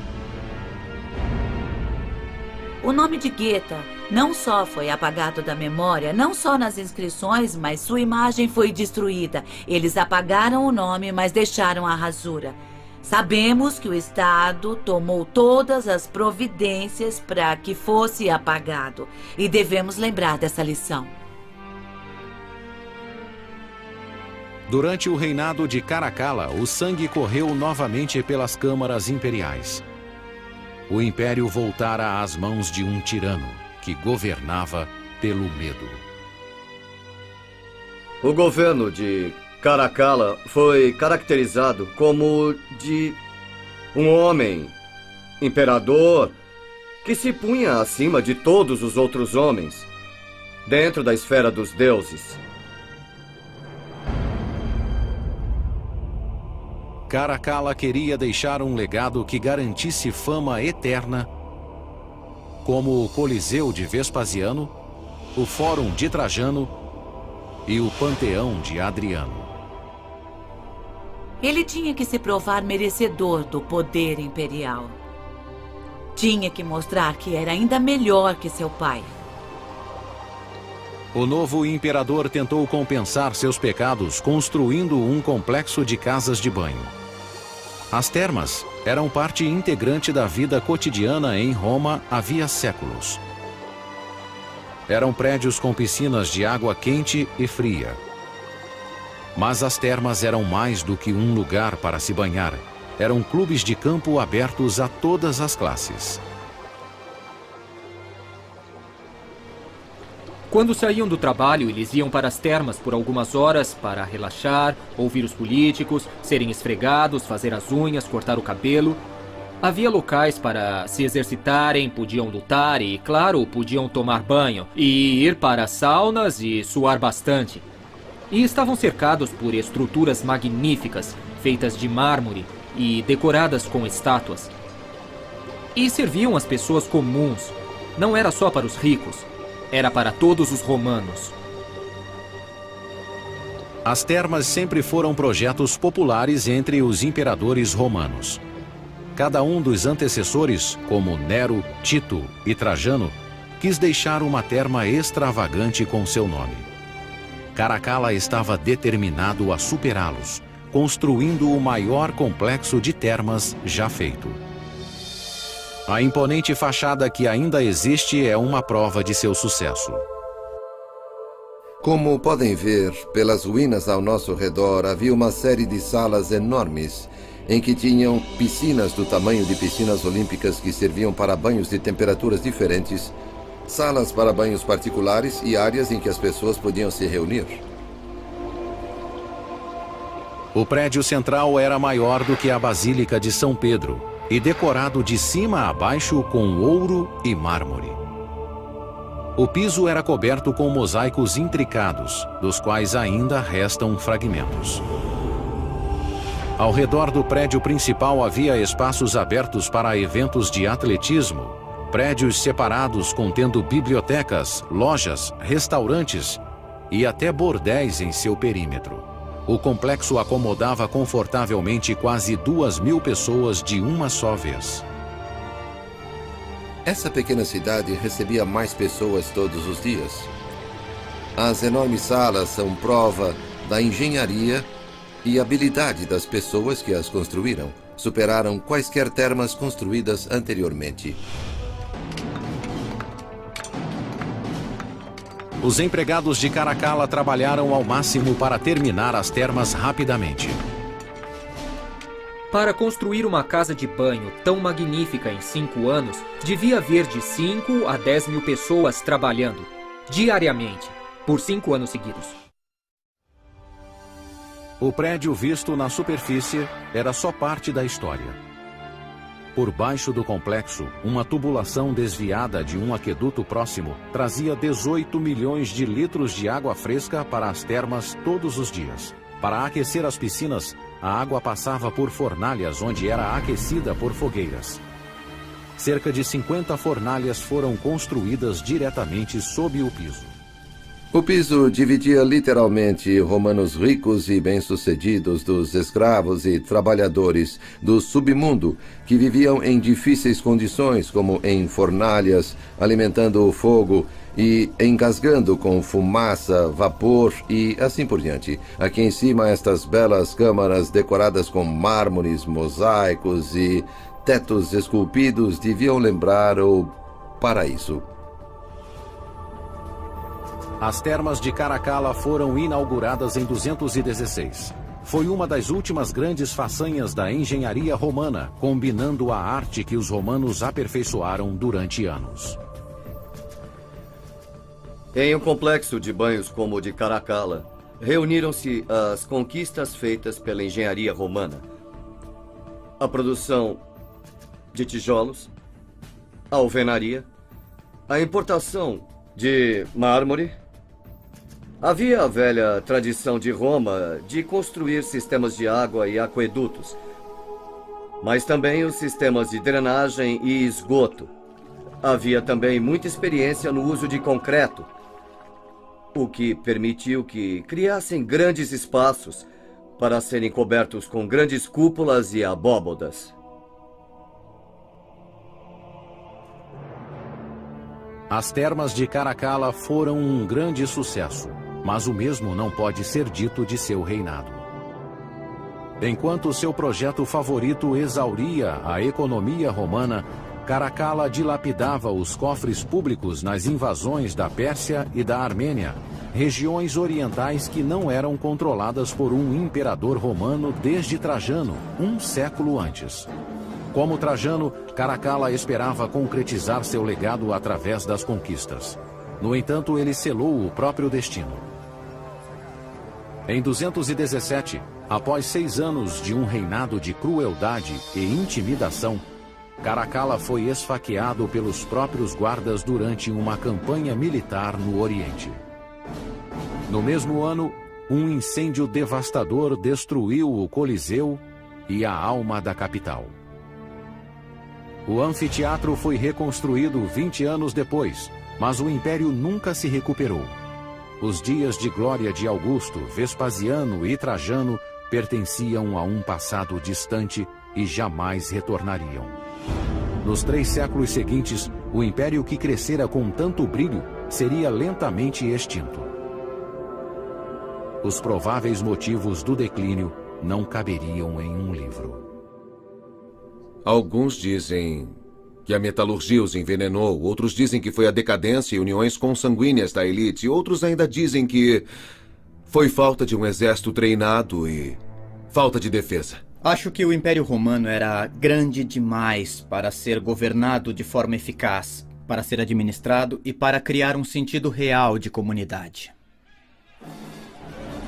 O nome de Geta não só foi apagado da memória, não só nas inscrições, mas sua imagem foi destruída. Eles apagaram o nome, mas deixaram a rasura. Sabemos que o Estado tomou todas as providências para que fosse apagado. E devemos lembrar dessa lição. Durante o reinado de Caracalla, o sangue correu novamente pelas câmaras imperiais. O império voltara às mãos de um tirano que governava pelo medo. O governo de Caracalla foi caracterizado como de um homem, imperador, que se punha acima de todos os outros homens, dentro da esfera dos deuses. Caracalla queria deixar um legado que garantisse fama eterna, como o Coliseu de Vespasiano, o Fórum de Trajano e o Panteão de Adriano. Ele tinha que se provar merecedor do poder imperial. Tinha que mostrar que era ainda melhor que seu pai. O novo imperador tentou compensar seus pecados construindo um complexo de casas de banho. As termas eram parte integrante da vida cotidiana em Roma havia séculos. Eram prédios com piscinas de água quente e fria. Mas as termas eram mais do que um lugar para se banhar. Eram clubes de campo abertos a todas as classes. Quando saíam do trabalho, eles iam para as termas por algumas horas para relaxar, ouvir os políticos, serem esfregados, fazer as unhas, cortar o cabelo. Havia locais para se exercitarem, podiam lutar e, claro, podiam tomar banho e ir para saunas e suar bastante. E estavam cercados por estruturas magníficas, feitas de mármore e decoradas com estátuas. E serviam as pessoas comuns. Não era só para os ricos, era para todos os romanos. As termas sempre foram projetos populares entre os imperadores romanos. Cada um dos antecessores, como Nero, Tito e Trajano, quis deixar uma terma extravagante com seu nome. Caracalla estava determinado a superá-los, construindo o maior complexo de termas já feito. A imponente fachada que ainda existe é uma prova de seu sucesso. Como podem ver, pelas ruínas ao nosso redor havia uma série de salas enormes em que tinham piscinas do tamanho de piscinas olímpicas que serviam para banhos de temperaturas diferentes, salas para banhos particulares e áreas em que as pessoas podiam se reunir. O prédio central era maior do que a Basílica de São Pedro e decorado de cima a baixo com ouro e mármore. O piso era coberto com mosaicos intricados, dos quais ainda restam fragmentos. Ao redor do prédio principal havia espaços abertos para eventos de atletismo, prédios separados contendo bibliotecas, lojas, restaurantes e até bordéis em seu perímetro. O complexo acomodava confortavelmente quase 2.000 pessoas de uma só vez. Essa pequena cidade recebia mais pessoas todos os dias. As enormes salas são prova da engenharia e habilidade das pessoas que as construíram. Superaram quaisquer termas construídas anteriormente. Os empregados de Caracalla trabalharam ao máximo para terminar as termas rapidamente. Para construir uma casa de banho tão magnífica em 5 anos, devia haver de 5 a 10 mil pessoas trabalhando, diariamente, por 5 anos seguidos. O prédio visto na superfície era só parte da história. Por baixo do complexo, uma tubulação desviada de um aqueduto próximo trazia 18 milhões de litros de água fresca para as termas todos os dias. Para aquecer as piscinas, a água passava por fornalhas onde era aquecida por fogueiras. Cerca de 50 fornalhas foram construídas diretamente sob o piso. O piso dividia literalmente romanos ricos e bem-sucedidos dos escravos e trabalhadores do submundo que viviam em difíceis condições, como em fornalhas, alimentando o fogo e engasgando com fumaça, vapor e assim por diante. Aqui em cima, estas belas câmaras decoradas com mármores, mosaicos e tetos esculpidos deviam lembrar o paraíso. As termas de Caracalla foram inauguradas em 216. Foi uma das últimas grandes façanhas da engenharia romana, combinando a arte que os romanos aperfeiçoaram durante anos. Em um complexo de banhos como o de Caracalla, reuniram-se as conquistas feitas pela engenharia romana. A produção de tijolos, a alvenaria, a importação de mármore. Havia a velha tradição de Roma de construir sistemas de água e aquedutos, mas também os sistemas de drenagem e esgoto. Havia também muita experiência no uso de concreto, o que permitiu que criassem grandes espaços para serem cobertos com grandes cúpulas e abóbodas. As termas de Caracalla foram um grande sucesso, mas o mesmo não pode ser dito de seu reinado. Enquanto seu projeto favorito exauria a economia romana, Caracalla dilapidava os cofres públicos nas invasões da Pérsia e da Armênia, regiões orientais que não eram controladas por um imperador romano desde Trajano, um século antes. Como Trajano, Caracalla esperava concretizar seu legado através das conquistas. No entanto, ele selou o próprio destino. Em 217, após 6 anos de um reinado de crueldade e intimidação, Caracalla foi esfaqueado pelos próprios guardas durante uma campanha militar no Oriente. No mesmo ano, um incêndio devastador destruiu o Coliseu e a alma da capital. O anfiteatro foi reconstruído 20 anos depois, mas o império nunca se recuperou. Os dias de glória de Augusto, Vespasiano e Trajano pertenciam a um passado distante e jamais retornariam. Nos 3 séculos seguintes, o império que crescera com tanto brilho seria lentamente extinto. Os prováveis motivos do declínio não caberiam em um livro. Alguns dizem que a metalurgia os envenenou, outros dizem que foi a decadência e uniões consanguíneas da elite, outros ainda dizem que foi falta de um exército treinado e falta de defesa. Acho que o Império Romano era grande demais para ser governado de forma eficaz, para ser administrado e para criar um sentido real de comunidade.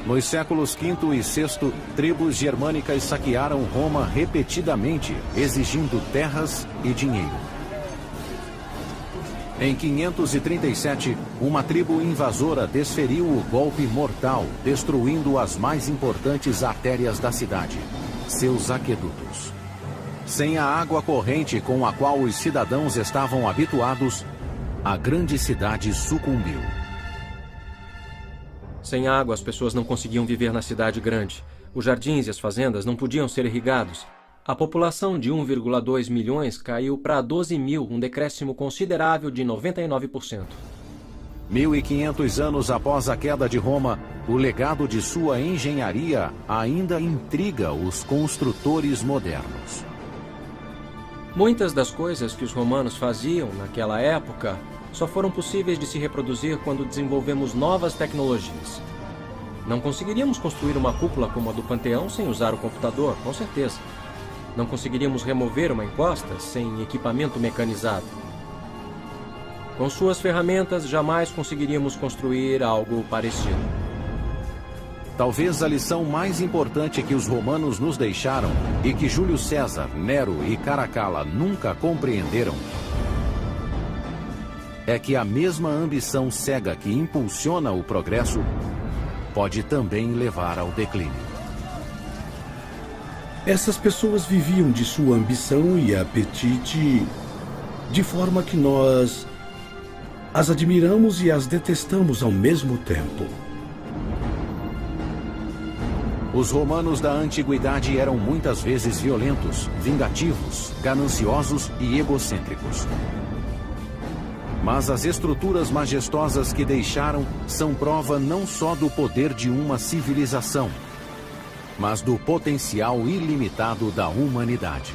Nos séculos V e VI, tribos germânicas saquearam Roma repetidamente, exigindo terras e dinheiro. Em 537, uma tribo invasora desferiu o golpe mortal, destruindo as mais importantes artérias da cidade, seus aquedutos. Sem a água corrente com a qual os cidadãos estavam habituados, a grande cidade sucumbiu. Sem água, as pessoas não conseguiam viver na cidade grande. Os jardins e as fazendas não podiam ser irrigados. A população de 1,2 milhões caiu para 12 mil, um decréscimo considerável de 99%. 1500 anos após a queda de Roma, o legado de sua engenharia ainda intriga os construtores modernos. Muitas das coisas que os romanos faziam naquela época só foram possíveis de se reproduzir quando desenvolvemos novas tecnologias. Não conseguiríamos construir uma cúpula como a do Panteão sem usar o computador, com certeza. Não conseguiríamos remover uma encosta sem equipamento mecanizado. Com suas ferramentas, jamais conseguiríamos construir algo parecido. Talvez a lição mais importante que os romanos nos deixaram e que Júlio César, Nero e Caracalla nunca compreenderam é que a mesma ambição cega que impulsiona o progresso pode também levar ao declínio. Essas pessoas viviam de sua ambição e apetite de forma que nós as admiramos e as detestamos ao mesmo tempo. Os romanos da antiguidade eram muitas vezes violentos, vingativos, gananciosos e egocêntricos. Mas as estruturas majestosas que deixaram são prova não só do poder de uma civilização, mas do potencial ilimitado da humanidade.